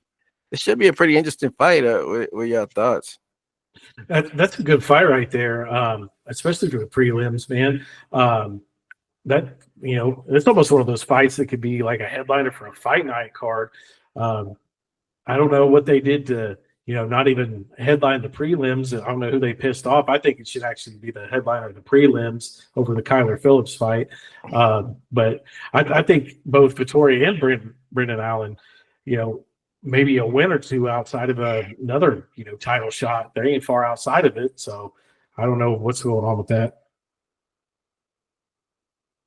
It should be a pretty interesting fight. What are your thoughts? That's a good fight right there, especially for the prelims, man. It's almost one of those fights that could be like a headliner for a fight night card. I don't know what they did to, not even headline the prelims. I don't know who they pissed off. I think it should actually be the headliner of the prelims over the Kyler Phillips fight. But I think both Vettori and Brendan Allen, maybe a win or two outside of another, title shot. They ain't far outside of it. So I don't know what's going on with that.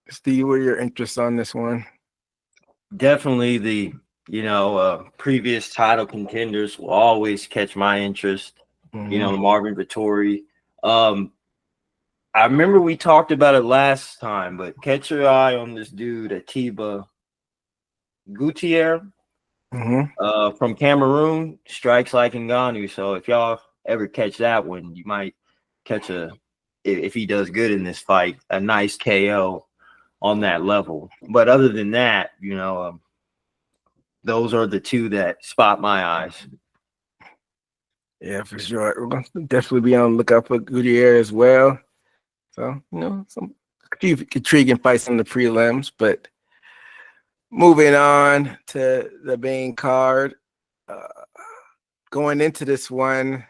Steve, what are your interests on this one? Definitely the previous title contenders will always catch my interest. Mm-hmm. Marvin Vettori. I remember we talked about it last time, but catch your eye on this dude, Atiba Gutierrez, from Cameroon, strikes like Ngannou. So if y'all ever catch that one, you might catch if he does good in this fight, a nice KO on that level. But other than that, those are the two that spot my eyes. Yeah, for sure. We're going to definitely be on the lookout for Gutierrez as well. So, some few intriguing fights in the prelims. But moving on to the main card, going into this one,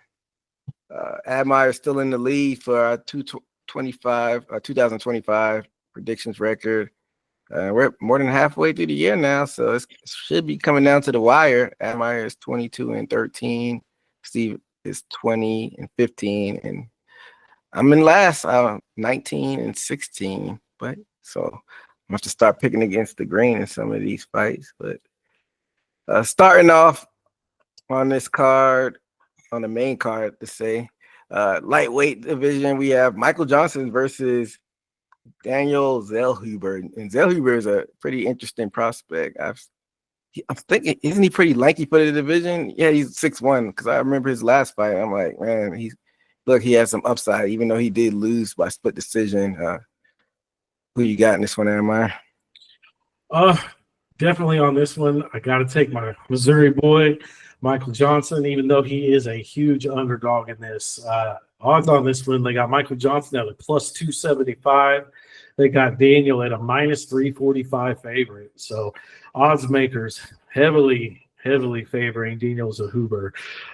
Admire is still in the lead for our 2025 predictions record. We're more than halfway through the year now, so it should be coming down to the wire. Admire is 22-13. Steve is 20-15, and I'm in last, 19-16. But so I'm gonna have to start picking against the grain in some of these fights. But starting off on this card, on the main card, to say, lightweight division, we have Michael Johnson versus Daniel Zellhuber. And Zellhuber is a pretty interesting prospect. I'm thinking, isn't he pretty lanky for the division? Yeah, he's 6'1", because I remember his last fight. I'm like, man, he has some upside, even though he did lose by split decision. Who you got in this one, Amar? Definitely on this one, I got to take my Missouri boy, Michael Johnson, even though he is a huge underdog in this. Odds on this one, they got Michael Johnson at a plus 275. They got Daniel at a minus 345 favorite. So odds makers heavily favoring Daniel Zellhuber.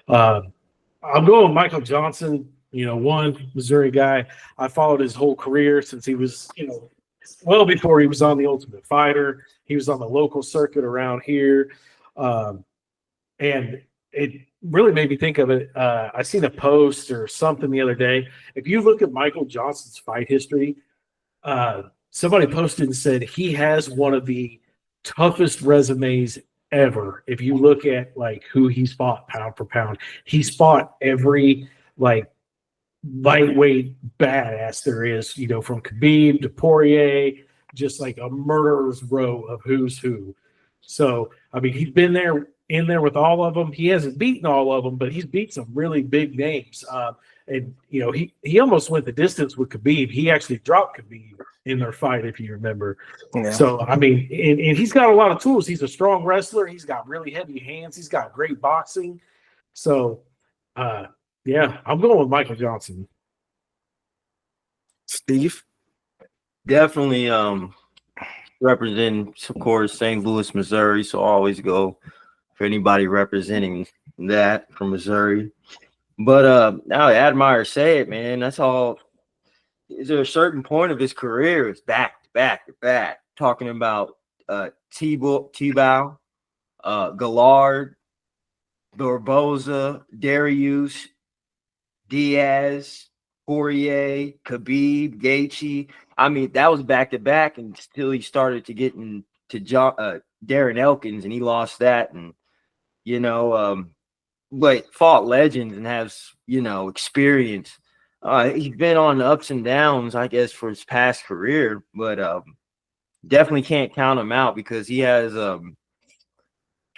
I'm going with Michael Johnson, one Missouri guy. I followed his whole career since he was, well before he was on The Ultimate Fighter. He was on the local circuit around here. And it really made me think of it. I seen a post or something the other day. If you look at Michael Johnson's fight history, somebody posted and said he has one of the toughest resumes ever. If you look at like who he's fought pound for pound, he's fought every like lightweight badass there is, from Khabib to Poirier, just like a murderer's row of who's who. So, I mean, he's been in there with all of them. He hasn't beaten all of them, but he's beat some really big names. And he almost went the distance with Khabib. He actually dropped Khabib in their fight, if you remember. Yeah. So, I mean, and he's got a lot of tools. He's a strong wrestler. He's got really heavy hands. He's got great boxing. So, yeah, I'm going with Michael Johnson. Steve? Definitely representing, of course, St. Louis, Missouri. So I always go for anybody representing that from Missouri. But now Admire say it, man. That's all. Is there a certain point of his career? It's back to back to back. Talking about Tebow, Gallard, Barboza, Darius, Diaz, Poirier, Khabib, Gaethje. I mean, that was back to back until he started to get into Darren Elkins, and he lost that. And but fought legends and has experience. He's been on the ups and downs, I guess, for his past career, but definitely can't count him out because he has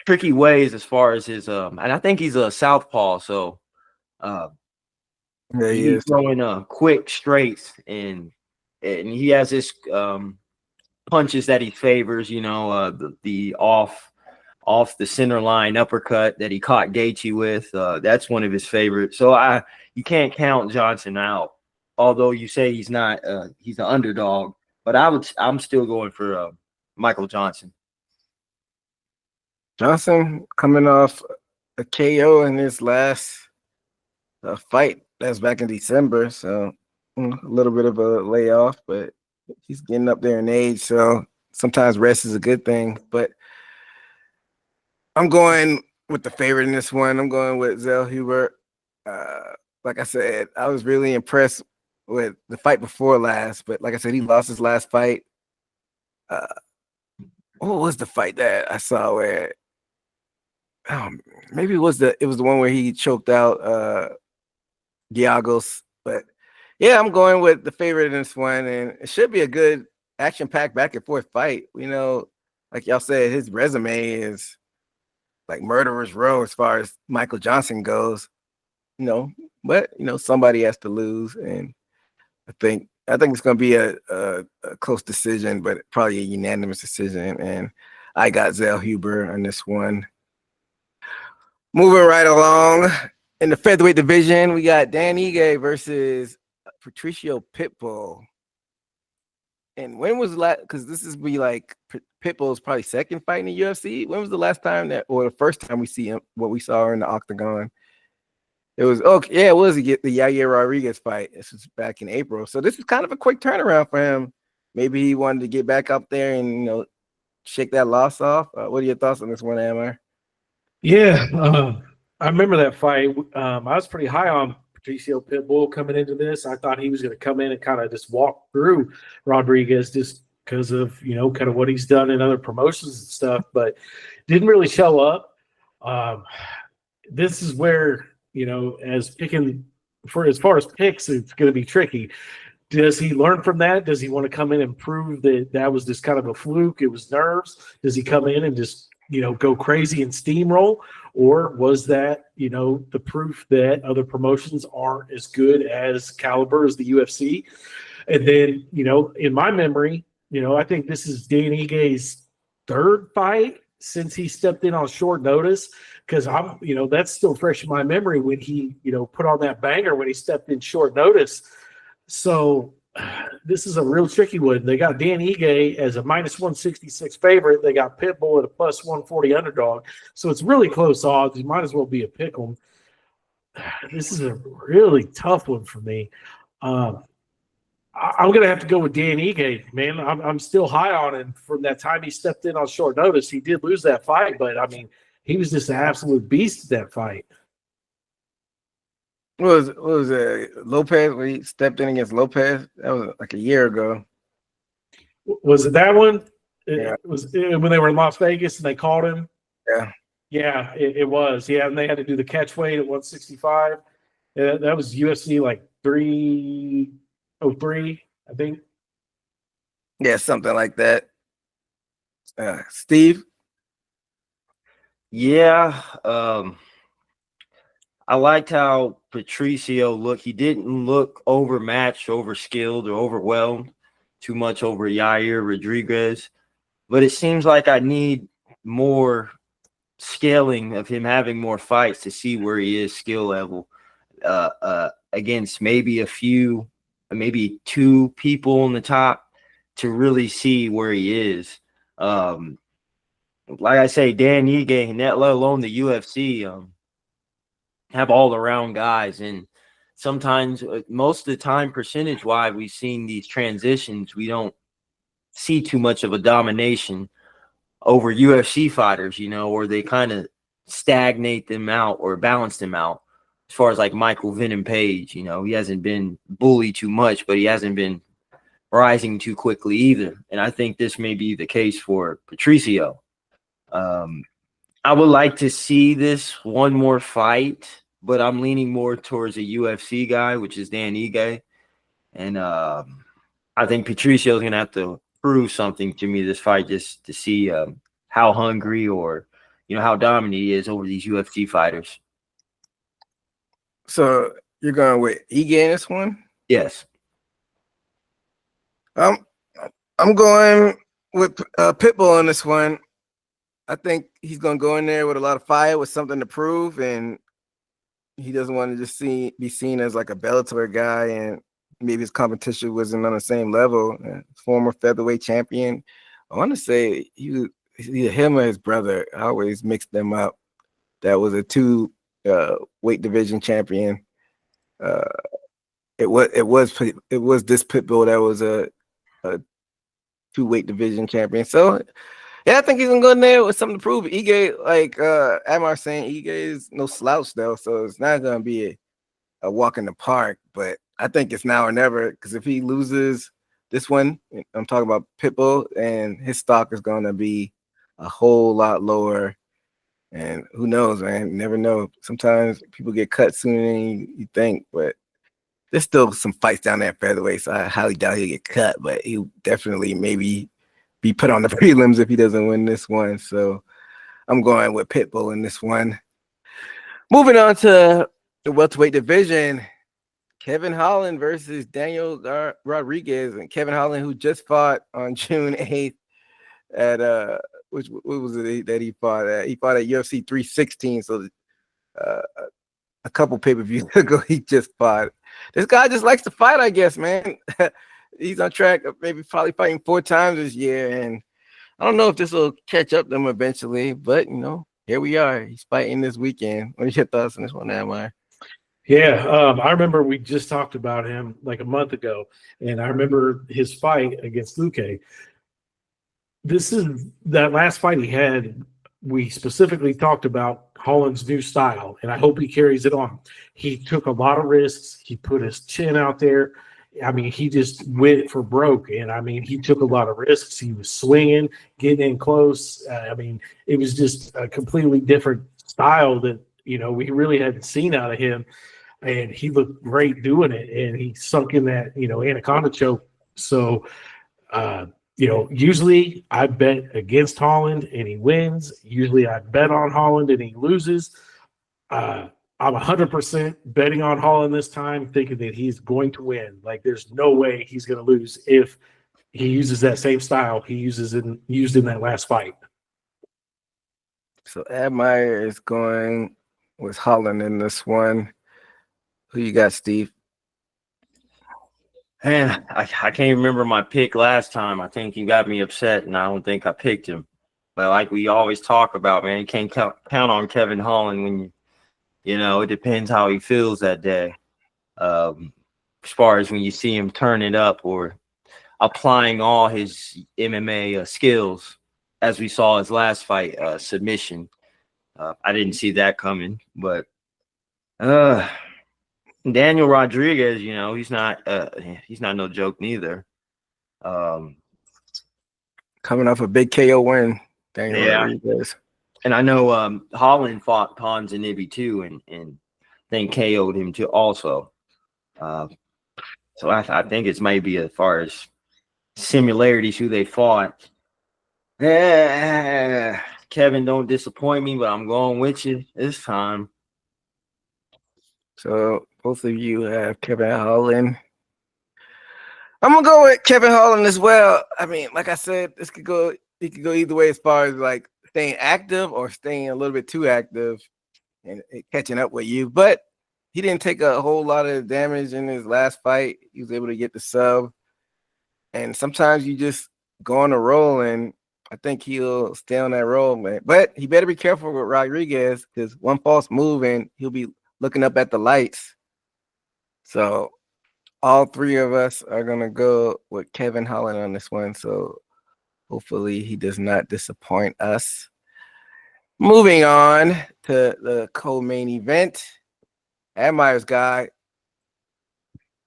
tricky ways as far as his and I think he's a southpaw, so Yeah, he he's is. throwing quick straights and he has this punches that he favors, the off the center line uppercut that he caught Gaethje with. That's one of his favorites. So you can't count Johnson out, although you say he's not he's an underdog, but I'm still going for Michael Johnson. Johnson coming off a KO in his last fight. That's back in December, so a little bit of a layoff, but he's getting up there in age, so sometimes rest is a good thing. But I'm going with the favorite in this one. I'm going with Zell Hubert. Like I said, I was really impressed with the fight before last, but like I said, he lost his last fight. What was the fight that I saw where? Maybe it was the one where he choked out Giagos. But yeah, I'm going with the favorite in this one, and it should be a good action-packed back and forth fight. Like y'all said, his resume is like murderer's row as far as Michael Johnson goes. But somebody has to lose, and I think it's going to be a close decision, but probably a unanimous decision. And I got Zell Huber on this one. Moving right along in the featherweight division, we got Dan Ige versus Patricio Pitbull. And when was because this is like Pitbull's probably second fight in the UFC. When was the last time or the first time we see him, what we saw in the octagon? It was it was the Yair Rodriguez fight. This was back in April. So this is kind of a quick turnaround for him. Maybe he wanted to get back up there and shake that loss off. What are your thoughts on this one, Amar? Yeah, I remember that fight. I was pretty high on Patricio Pitbull coming into this. I thought he was going to come in and kind of just walk through Rodriguez just because of, kind of what he's done in other promotions and stuff, but didn't really show up. This is where, as far as picks, it's going to be tricky. Does he learn from that? Does he want to come in and prove that was just kind of a fluke? It was nerves. Does he come in and just go crazy and steamroll? Or was that, the proof that other promotions aren't as good as caliber as the UFC? And then, in my memory, I think this is Dan Ige's third fight since he stepped in on short notice, because that's still fresh in my memory when he, put on that banger when he stepped in short notice. So this is a real tricky one. They got Dan Ige as a -166 favorite. They got Pitbull at a +140 underdog. So it's really close odds. You might as well be a pick 'em. This is a really tough one for me. I'm going to have to go with Dan Ige, man. I'm still high on him from that time he stepped in on short notice. He did lose that fight, but, I mean, he was just an absolute beast at that fight. What was it? Lopez when he stepped in against Lopez? That was like a year ago. Was it that one? Yeah. It was when they were in Las Vegas and they called him? Yeah, it was. Yeah, and they had to do the catch weight at 165. Yeah, that was UFC like 303, I think. Yeah, something like that. Steve? Yeah, I liked how Patricio looked. He didn't look overmatched, overskilled, or overwhelmed too much over Yair Rodriguez. But it seems like I need more scaling of him having more fights to see where he is skill level against maybe maybe two people on the top to really see where he is. Like I say, Dan Ige, let alone the UFC, have all around guys. And sometimes, most of the time, percentage wise, we've seen these transitions. We don't see too much of a domination over UFC fighters, or they kind of stagnate them out or balance them out. As far as like Michael Venom Page, he hasn't been bullied too much, but he hasn't been rising too quickly either. And I think this may be the case for Patricio. I would like to see this one more fight, but I'm leaning more towards a UFC guy, which is Dan Ige. And I think Patricio is going to have to prove something to me this fight just to see how hungry or, how dominant he is over these UFC fighters. So you're going with Ige in this one? Yes. I'm going with Pitbull on this one. I think he's going to go in there with a lot of fire, with something to prove, and he doesn't want to just be seen as like a Bellator guy, and maybe his competition wasn't on the same level. Former featherweight champion. I want to say either him or his brother. I always mixed them up. That was a two weight division champion. It was this Pitbull that was a 2 weight division champion. So yeah, I think he's gonna go in there with something to prove. Ige, like Amar saying, Ige is no slouch though, so it's not gonna be a walk in the park. But I think it's now or never, because if he loses this one, I'm talking about Pitbull, and his stock is gonna be a whole lot lower. And who knows, man? You never know. Sometimes people get cut sooner than you think, but there's still some fights down there at featherweight, so I highly doubt he'll get cut, but he'll definitely maybe be put on the prelims if he doesn't win this one. So I'm going with Pitbull in this one. Moving on to the welterweight division, Kevin Holland versus Daniel Rodriguez. And Kevin Holland, who just fought on June 8th at what was it that he fought at? He fought at UFC 316. So a couple pay-per-views ago, he just fought. This guy just likes to fight, I guess, man. He's on track of probably fighting 4 times this year, and I don't know if this will catch up to him eventually, but here we are. He's fighting this weekend. What are your thoughts on this one, Amar? Yeah, I remember we just talked about him like a month ago, and I remember his fight against Luque. This is that last fight he had. We specifically talked about Holland's new style, and I hope he carries it on. He took a lot of risks. He put his chin out there. I mean, he just went for broke, and I mean, he took a lot of risks. He was swinging, getting in close. I mean, it was just a completely different style that we really hadn't seen out of him, and he looked great doing it. And he sunk in that anaconda choke. So, usually I bet against Holland and he wins. Usually I bet on Holland and he loses. I'm 100% betting on Holland this time, thinking that he's going to win. Like, there's no way he's going to lose if he uses that same style he used in that last fight. So Admire is going with Holland in this one. Who you got, Steve? Man, I can't remember my pick last time. I think you got me upset, and I don't think I picked him. But like we always talk about, man, you can't count on Kevin Holland when it depends how he feels that day. As far as when you see him turn it up or applying all his MMA skills, as we saw his last fight, submission. I didn't see that coming, but Daniel Rodriguez, he's not no joke neither. Coming off a big KO win, Daniel Rodriguez. And I know Holland fought Ponzinibbio too, and then KO'd him too also. So I think it's maybe as far as similarities who they fought. Kevin, don't disappoint me, but I'm going with you this time. So both of you have Kevin Holland. I'm gonna go with Kevin Holland as well. I mean, like I said, it could go either way as far as like staying active or staying a little bit too active and catching up with you. But he didn't take a whole lot of damage in his last fight. He was able to get the sub. And sometimes you just go on a roll, and I think he'll stay on that roll, man. But he better be careful with Rodriguez, because one false move and he'll be looking up at the lights. So all three of us are going to go with Kevin Holland on this one. So hopefully he does not disappoint us. Moving on to the co-main event. Admire's guy,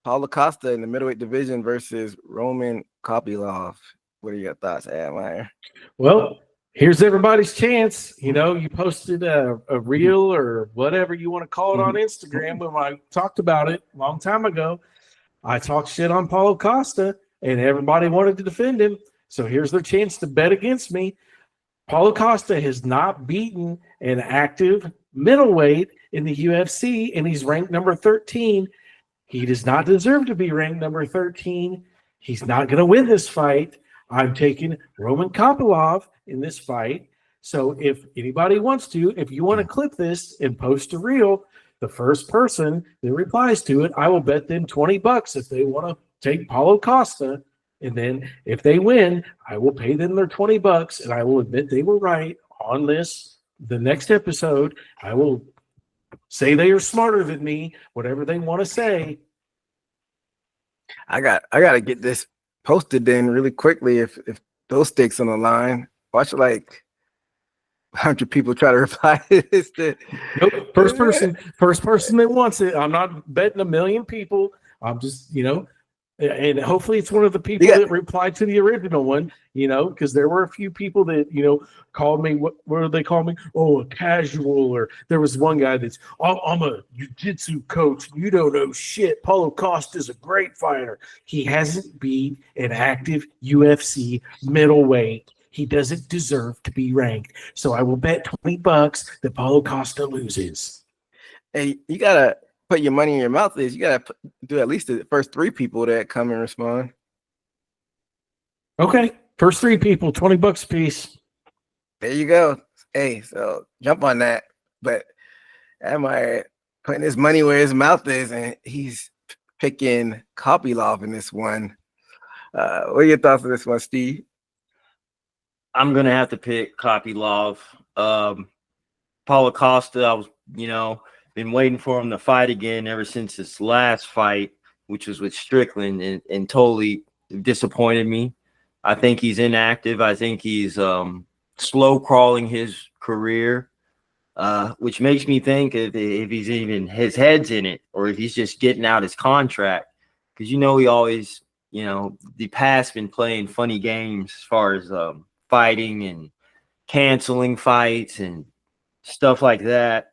Paulo Costa in the middleweight division versus Roman Kopylov. What are your thoughts, Admire? Well, here's everybody's chance. You know, you posted a reel or whatever you want to call it on Instagram when I talked about it a long time ago. I talked shit on Paulo Costa, and everybody wanted to defend him. So here's their chance to bet against me. Paulo Costa has not beaten an active middleweight in the UFC, and he's ranked number 13. He does not deserve to be ranked number 13. He's not going to win this fight. I'm taking Roman Kopylov in this fight. So if anybody wants to, if you want to clip this and post a reel, the first person that replies to it, I will bet them $20 if they want to take Paulo Costa. And then if they win, I will pay them their $20 and I will admit they were right on this. The next episode, I will say they are smarter than me, whatever they want to say. I got to get this posted then really quickly if those stakes on the line. Watch like 100 people try to reply to this. Nope. First person that wants it. I'm not betting a million people. I'm just, and hopefully it's one of the people that replied to the original one, because there were a few people that, called me, what do they call me? Oh, a casual, or there was one guy that's, I'm a jiu-jitsu coach. You don't know shit. Paulo Costa is a great fighter. He hasn't beat an active UFC middleweight. He doesn't deserve to be ranked. So I will bet $20 that Paulo Costa loses. Hey, you got to put your money in your mouth. You got to do at least the first three people that come and respond. Okay. First three people, $20 a piece. There you go. Hey, so jump on that. But am I putting his money where his mouth is, and he's picking Kopylov in this one. What are your thoughts on this one, Steve? I'm gonna have to pick Kopylov. Paulo Costa, I was, been waiting for him to fight again ever since his last fight, which was with Strickland, and totally disappointed me. I think he's inactive. I think he's slow crawling his career, which makes me think if he's even his head's in it, or if he's just getting out his contract, because he always, the past been playing funny games as far as fighting and canceling fights and stuff like that.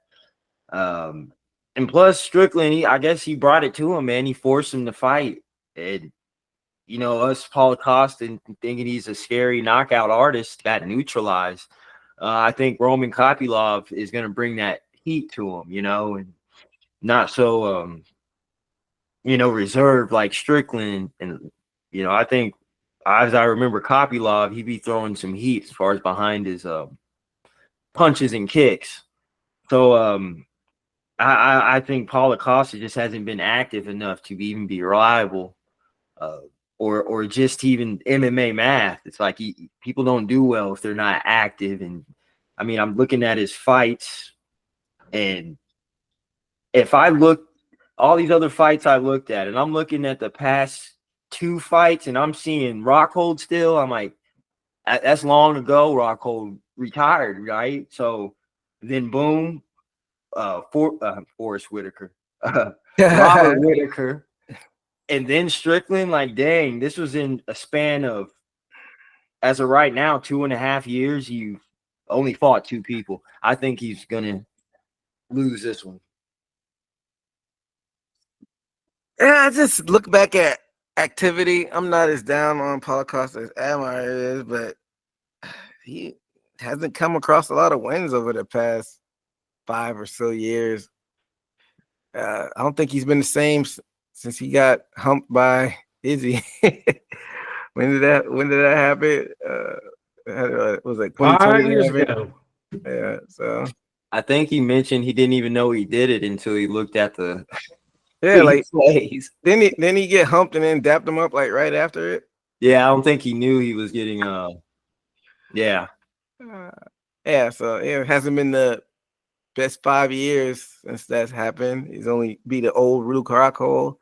And plus Strickland, I guess he brought it to him, man. He forced him to fight. And, us Paulo Costa thinking he's a scary knockout artist got neutralized. I think Roman Kopylov is going to bring that heat to him, and not so, reserved like Strickland. And, I think, as I remember Kopylov, he'd be throwing some heat as far as behind his punches and kicks. So I think Paulo Costa just hasn't been active enough to even be reliable, or just even MMA math. It's like people don't do well if they're not active. And I mean, I'm looking at his fights, and if I look all these other fights I looked at, and I'm looking at the past 2 fights, and I'm seeing Rockhold still, I'm like, that's long ago. Rockhold retired, right? So then boom, Forrest Whitaker, Robert Whitaker, and then Strickland. Like, dang, this was in a span of, as of right now, 2.5 years. You've only fought 2 people. I think he's gonna lose this one. Yeah, I just look back at activity. I'm not as down on Paulo Costa as Amar is, but he hasn't come across a lot of wins over the past 5 or so years. I don't think he's been the same since he got humped by Izzy. When did that happen? Was it 2020? 5 years ago. Yeah, so I think he mentioned he didn't even know he did it until he looked at the yeah, like plays. then he get humped and then dapped him up like right after it. Yeah, I don't think he knew he was getting yeah. Yeah, so it hasn't been the best 5 years since that's happened. He's only beat an old Rudo Caracol.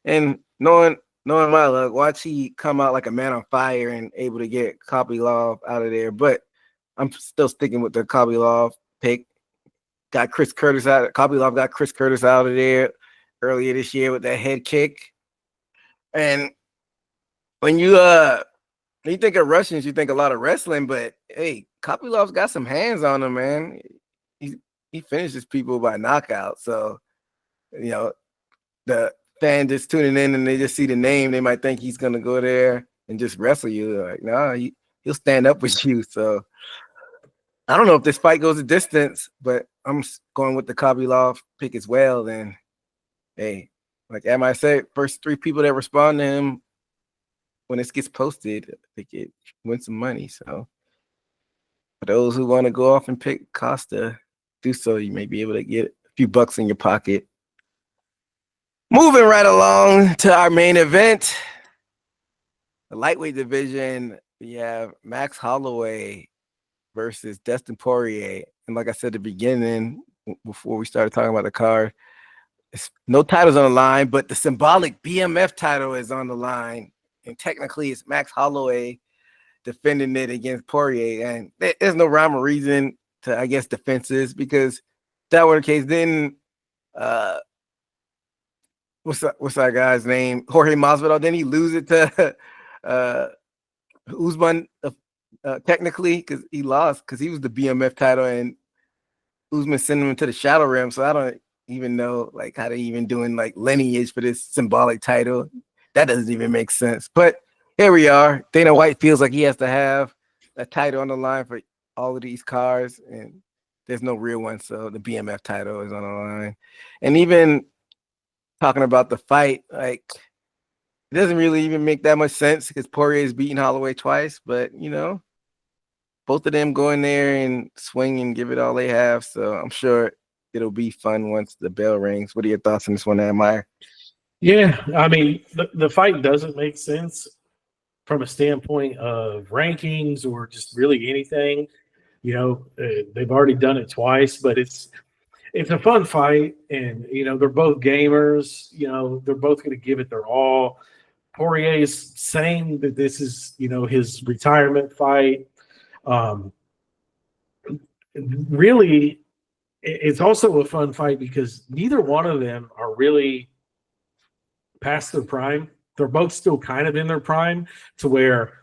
And knowing my luck, watch he come out like a man on fire and able to get Kopylov out of there. But I'm still sticking with the Kopylov pick. Got Chris Curtis out. Kopylov got Chris Curtis out of there earlier this year with that head kick. And when you think of Russians, you think a lot of wrestling, but hey, Kopylov's got some hands on him, man. He finishes people by knockout. So, you know, the fan just tuning in and they just see the name, they might think he's gonna go there and just wrestle you. Like, no, he'll stand up with you. So I don't know if this fight goes a distance, but I'm going with the Kopylov pick as well. Then, hey, like Am I said, first 3 people that respond to him when this gets posted, they get win some money. So for those who want to go off and pick Costa, do so. You may be able to get a few bucks in your pocket. Moving right along to our main event, the lightweight division. We have Max Holloway versus Dustin Poirier. And like I said at the beginning, before we started talking about the card, no titles on the line, but the symbolic BMF title is on the line. And technically, it's Max Holloway defending it against Poirier. And there's no rhyme or reason to, I guess, defenses, because if that were the case, then what's that guy's name? Jorge Masvidal. Then he lose it to Usman technically, because he lost, because he was the BMF title and Usman sent him into the Shadow Realm. So I don't even know like how they even doing like lineage for this symbolic title. That doesn't even make sense. But here we are. Dana White feels like he has to have a title on the line for all of these cards, and there's no real one. So the BMF title is on the line. And even talking about the fight, like, it doesn't really even make that much sense because Poirier is beating Holloway twice, but you know, both of them go in there and swing and give it all they have. So I'm sure it'll be fun once the bell rings. What are your thoughts on this one, Admire? Yeah, I mean, the fight doesn't make sense from a standpoint of rankings or just really anything. You know, they've already done it twice, but it's a fun fight, and you know, they're both gamers. You know, they're both going to give it their all. Poirier is saying that this is, you know, his retirement fight. Really, it's also a fun fight because neither one of them are really past their prime. They're both still kind of in their prime, to where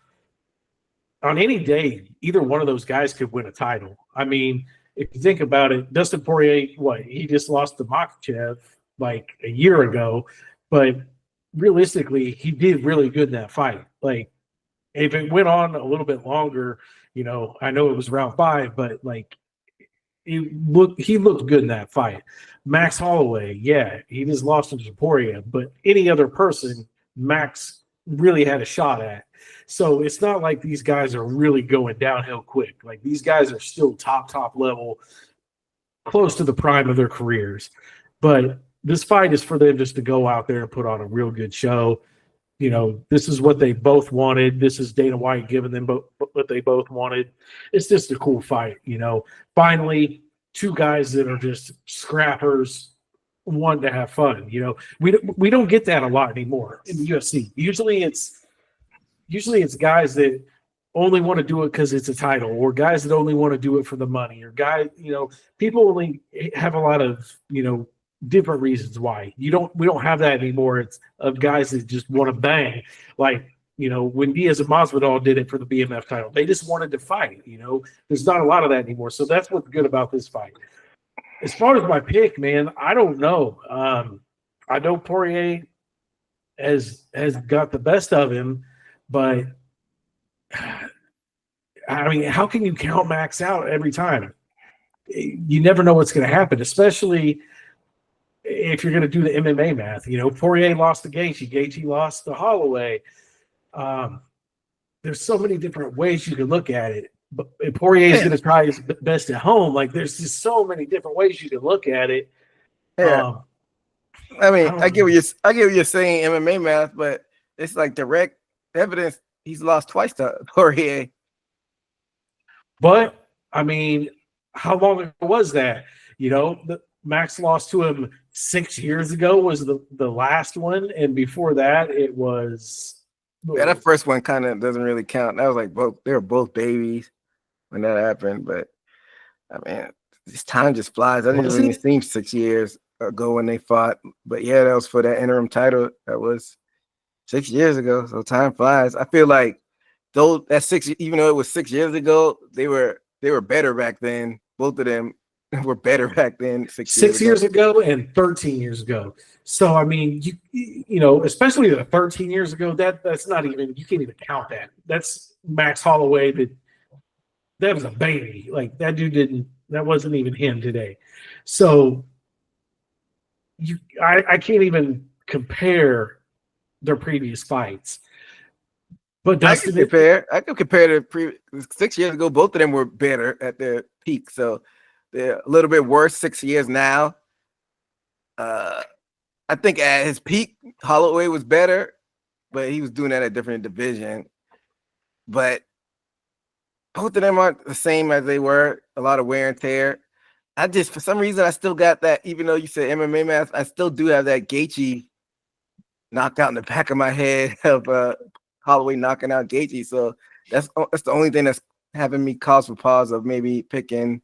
on any day, either one of those guys could win a title. I mean, if you think about it, Dustin Poirier, he just lost to Makhachev like a year ago, but realistically, he did really good in that fight. Like, if it went on a little bit longer, you know, I know it was round 5, but like, he looked good in that fight. Max Holloway, yeah, he just lost to Poirier, but any other person, Max really had a shot at. So it's not like these guys are really going downhill quick. Like, these guys are still top level, close to the prime of their careers. But this fight is for them just to go out there and put on a real good show. You know, this is what they both wanted. This is Dana White giving them what they both wanted. It's just a cool fight, you know. Finally, 2 guys that are just scrappers, wanting to have fun. You know, we don't get that a lot anymore in the UFC. Usually it's guys that only want to do it because it's a title, or guys that only want to do it for the money, or guys, you know, people only have a lot of, you know, different reasons why. We don't have that anymore. It's of guys that just want to bang. Like, when Diaz and Masvidal did it for the BMF title. They just wanted to fight. There's not a lot of that anymore. So that's what's good about this fight. As far as my pick, man, I don't know. I know Poirier has got the best of him, but I mean, how can you count Max out every time? You never know what's going to happen, especially if you're going to do the MMA math. Poirier lost to Gaethje. Gaethje lost to Holloway. There's so many different ways you can look at it. But Poirier is going to try his best at home. Like, there's just so many different ways you can look at it. Yeah. I mean, I get what you're saying, MMA math, but it's like direct evidence. He's lost twice to Poirier. But I mean, how long ago was that? Max lost to him 6 years ago was the last one, and before that, it was. Yeah, that first one kind of doesn't really count. That was like they were both babies when that happened. But I mean, this time just flies. I didn't really seem 6 years ago when they fought. But yeah, that was for that interim title. That was 6 years ago. So time flies. I feel like even though it was 6 years ago, they were better back then. Both of them were better back then. 6 years ago and 13 years ago. So I mean, especially the 13 years ago, that's not even, you can't even count that. That's Max Holloway. That was a baby. Like, that dude that wasn't even him today. So I can't even compare their previous fights. But Dustin, I can compare to 6 years ago. Both of them were better at their peak. So they're a little bit worse 6 years now. I think at his peak, Holloway was better, but he was doing that at a different division. But both of them aren't the same as they were. A lot of wear and tear. For some reason, I still got that, even though you said MMA math, I still do have that Gaethje knockout in the back of my head of Holloway knocking out Gaethje. So that's the only thing that's having me cause for pause of maybe picking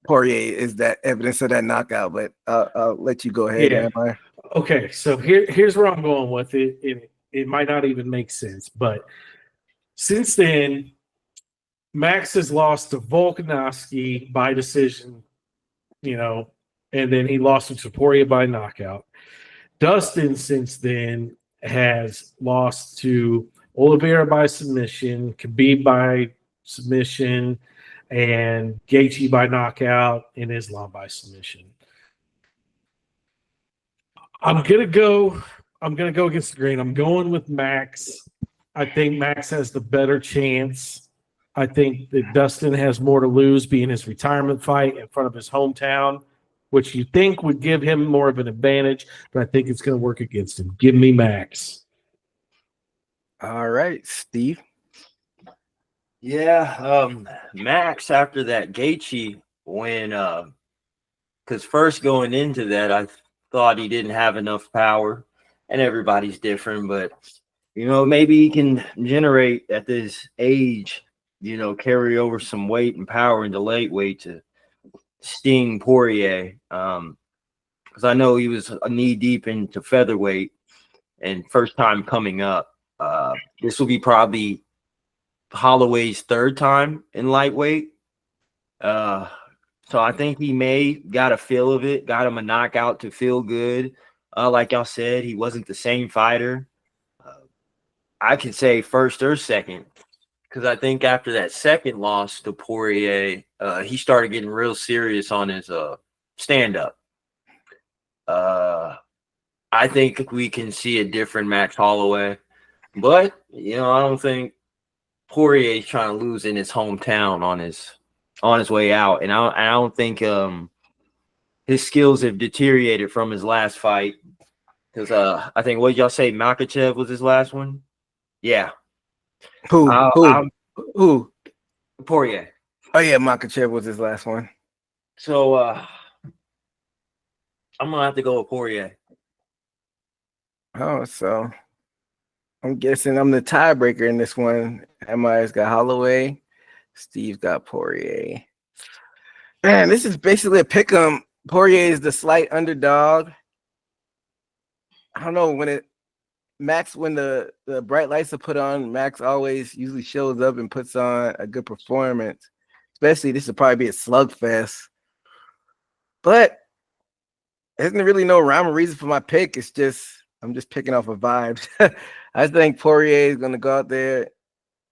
Poirier is that evidence of that knockout. But I'll let you go ahead. Yeah. Okay, so here's where I'm going with it. It might not even make sense, but since then, Max has lost to Volkanovski by decision, and then he lost to Poirier by knockout. Dustin, since then, has lost to Oliveira by submission, Khabib by submission, and Gaethje by knockout, and Islam by submission. I'm gonna go against the grain. I'm going with Max. I think Max has the better chance. I think that Dustin has more to lose, being his retirement fight in front of his hometown, which you think would give him more of an advantage, but I think it's going to work against him. Give me Max. All right, Steve. Yeah, Max after that Gaethje win, because first going into that, I thought he didn't have enough power, and everybody's different, but maybe he can generate at this age, carry over some weight and power into late weight to sting Poirier. Because I know he was knee deep into featherweight and first time coming up. This will be probably Holloway's third time in lightweight. So I think he may got a feel of it, got him a knockout to feel good. Like y'all said, he wasn't the same fighter. I could say first or second, because I think after that second loss to Poirier, he started getting real serious on his stand-up. I think we can see a different Max Holloway, but I don't think Poirier is trying to lose in his hometown on his way out, and I don't think his skills have deteriorated from his last fight, because I think, what did y'all say, Makhachev was his last one? Yeah. Who? Poirier. Oh yeah, Makhachev was his last one. So I'm gonna have to go with Poirier. Oh, so I'm guessing I'm the tiebreaker in this one. MI's got Holloway, Steve's got Poirier. Man, this is basically a pick'em. Poirier is the slight underdog. I don't know, when it Max, when the bright lights are put on, Max always usually shows up and puts on a good performance. Especially this will probably be a slugfest. But isn't really no rhyme or reason for my pick. It's just I'm just picking off of vibes. I think Poirier is gonna go out there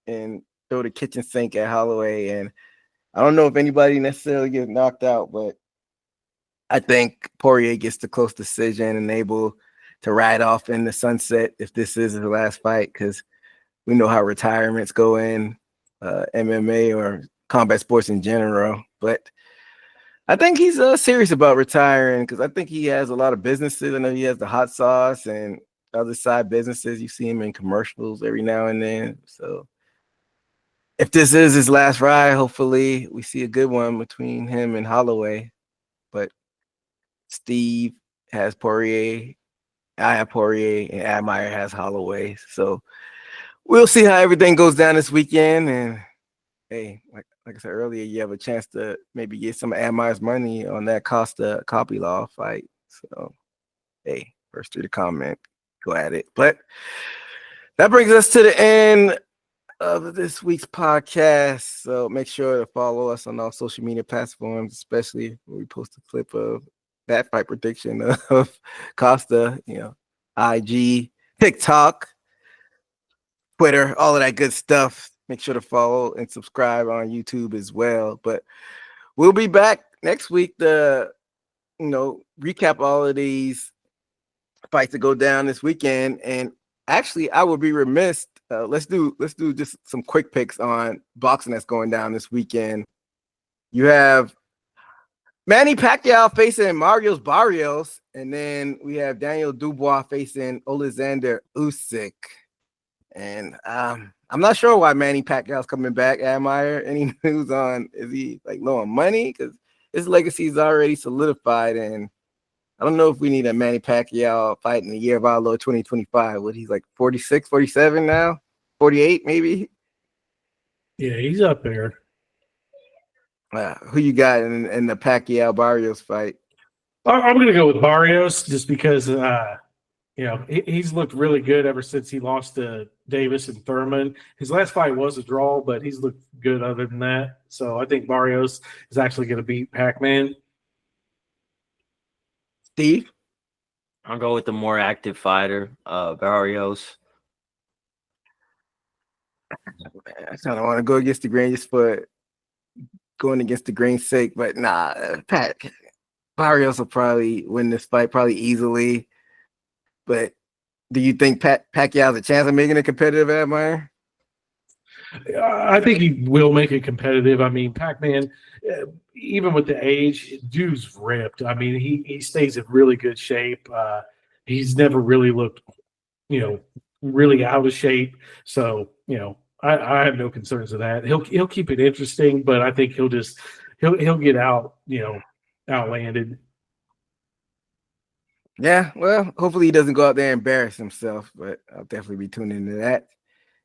and throw the kitchen sink at Holloway. And I don't know if anybody necessarily gets knocked out, but I think Poirier gets the close decision and able to ride off in the sunset if this is his last fight, because we know how retirements go in MMA or combat sports in general. But I think he's serious about retiring because I think he has a lot of businesses. I know he has the hot sauce and other side businesses. You see him in commercials every now and then. So if this is his last ride, hopefully we see a good one between him and Holloway. But Steve has Poirier, I have Poirier, and Admire has Holloway. So we'll see how everything goes down this weekend. And hey, like I said earlier, you have a chance to maybe get some of Admire's money on that Costa Copylov fight. So hey, first through the comment, go at it. But that brings us to the end of this week's podcast. So make sure to follow us on all social media platforms, especially when we post a clip of that fight prediction of Costa, IG, TikTok, Twitter, all of that good stuff. Make sure to follow and subscribe on YouTube as well. But we'll be back next week to, recap all of these fights that go down this weekend. And actually, I would be remiss. Let's do just some quick picks on boxing that's going down this weekend. You have Manny Pacquiao facing Marius Barrios, and then we have Daniel Dubois facing Alexander Usyk. And I'm not sure why Manny Pacquiao's coming back. Admire any news on is he like low on money? Because his legacy is already solidified, and I don't know if we need a Manny Pacquiao fight in the year of our Lord 2025. What he's like 46, 47 now, 48 maybe. Yeah, he's up there. Who you got in the Pacquiao Barrios fight? I'm going to go with Barrios just because, he's looked really good ever since he lost to Davis and Thurman. His last fight was a draw, but he's looked good other than that. So I think Barrios is actually going to beat Pac-Man. Steve? I'll go with the more active fighter, Barrios. I kind of want to go against the grain just for going against the grain's sake, but nah, Barrios will probably win this fight probably easily. But do you think Pacquiao has a chance of making it competitive, Admire? I think he will make it competitive. I mean, Pac-Man, even with the age, dude's ripped. I mean, he stays in really good shape. He's never really looked, really out of shape. So, I have no concerns with that. He'll keep it interesting, but I think he'll get out, outlanded. Yeah, well, hopefully he doesn't go out there and embarrass himself, but I'll definitely be tuning into that.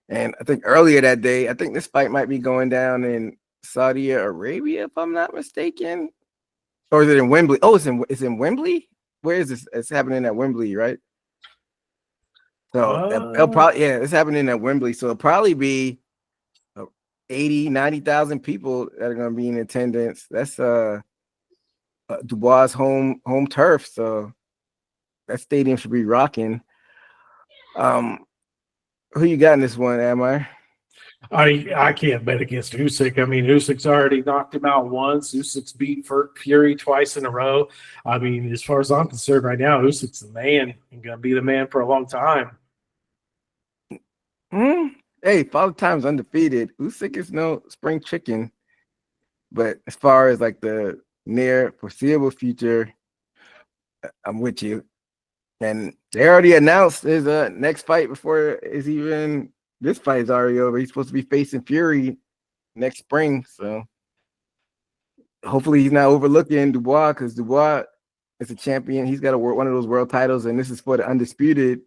And I think earlier that day, I think this fight might be going down in Saudi Arabia, if I'm not mistaken. Or is it in Wembley? Oh, it's in Wembley? Where is this? It's happening at Wembley, right? So it'll probably, it's happening at Wembley. So it'll probably be 80, 90,000 people that are going to be in attendance. That's Dubois' home turf. So that stadium should be rocking. Who you got in this one, Admire? I can't bet against Usyk. I mean, Usyk's already knocked him out once. Usyk's beat Fury twice in a row. I mean, as far as I'm concerned right now, Usyk's the man and going to be the man for a long time. Hey, Father Time's undefeated. Usyk is no spring chicken. But as far as like the near foreseeable future, I'm with you. And they already announced his next fight before is even this fight is already over. He's supposed to be facing Fury next spring. So hopefully he's not overlooking Dubois, because Dubois is a champion. He's got one of those world titles, and this is for the undisputed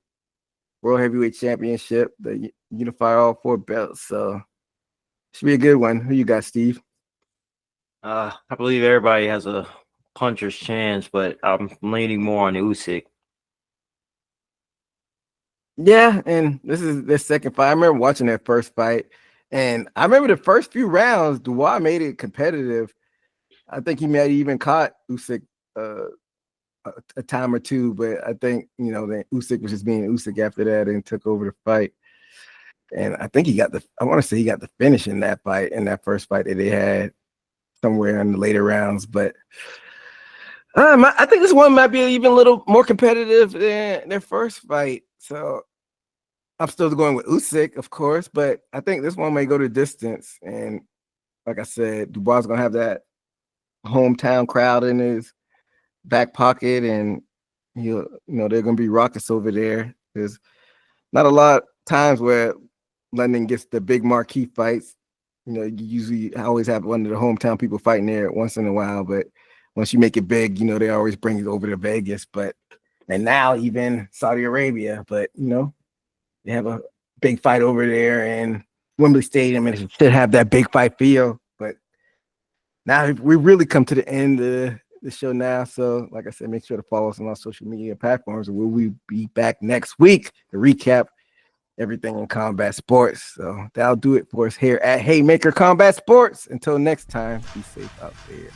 World Heavyweight Championship, the unify all 4 belts. So should be a good one. Who you got, Steve? I believe everybody has a puncher's chance, but I'm leaning more on Usyk. Yeah, and this is their second fight. I remember watching that first fight, and I remember the first few rounds, Dubois made it competitive. I think he may have even caught Usyk a time or two, but I think then Usyk was just being Usyk after that and took over the fight. And I think I want to say he got the finish in that fight, in that first fight that they had somewhere in the later rounds. But I think this one might be even a little more competitive than their first fight. So I'm still going with Usyk, of course, but I think this one may go the distance. And like I said, Dubois is gonna have that hometown crowd in his back pocket, and they're gonna be raucous over there. There's not a lot of times where London gets the big marquee fights. You usually always have one of the hometown people fighting there once in a while, but once you make it big, they always bring it over to Vegas, and now even Saudi Arabia, but they have a big fight over there in Wembley Stadium, and it should have that big fight feel. But now we really come to the end of the show now. So like I said, make sure to follow us on our social media platforms, and we'll be back next week to recap everything in combat sports. So that'll do it for us here at Haymaker Combat Sports. Until next time, be safe out there.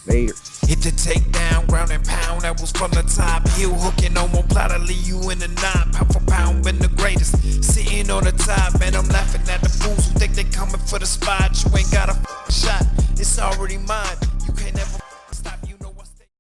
Later. Hit the takedown, ground and pound, that was from the top. Heel hooking on one platter, leave you in the knot. Pound for pound, been the greatest, sitting on the top. Man, I'm laughing at the fools who think they coming for the spot. You ain't got a shot, it's already mine.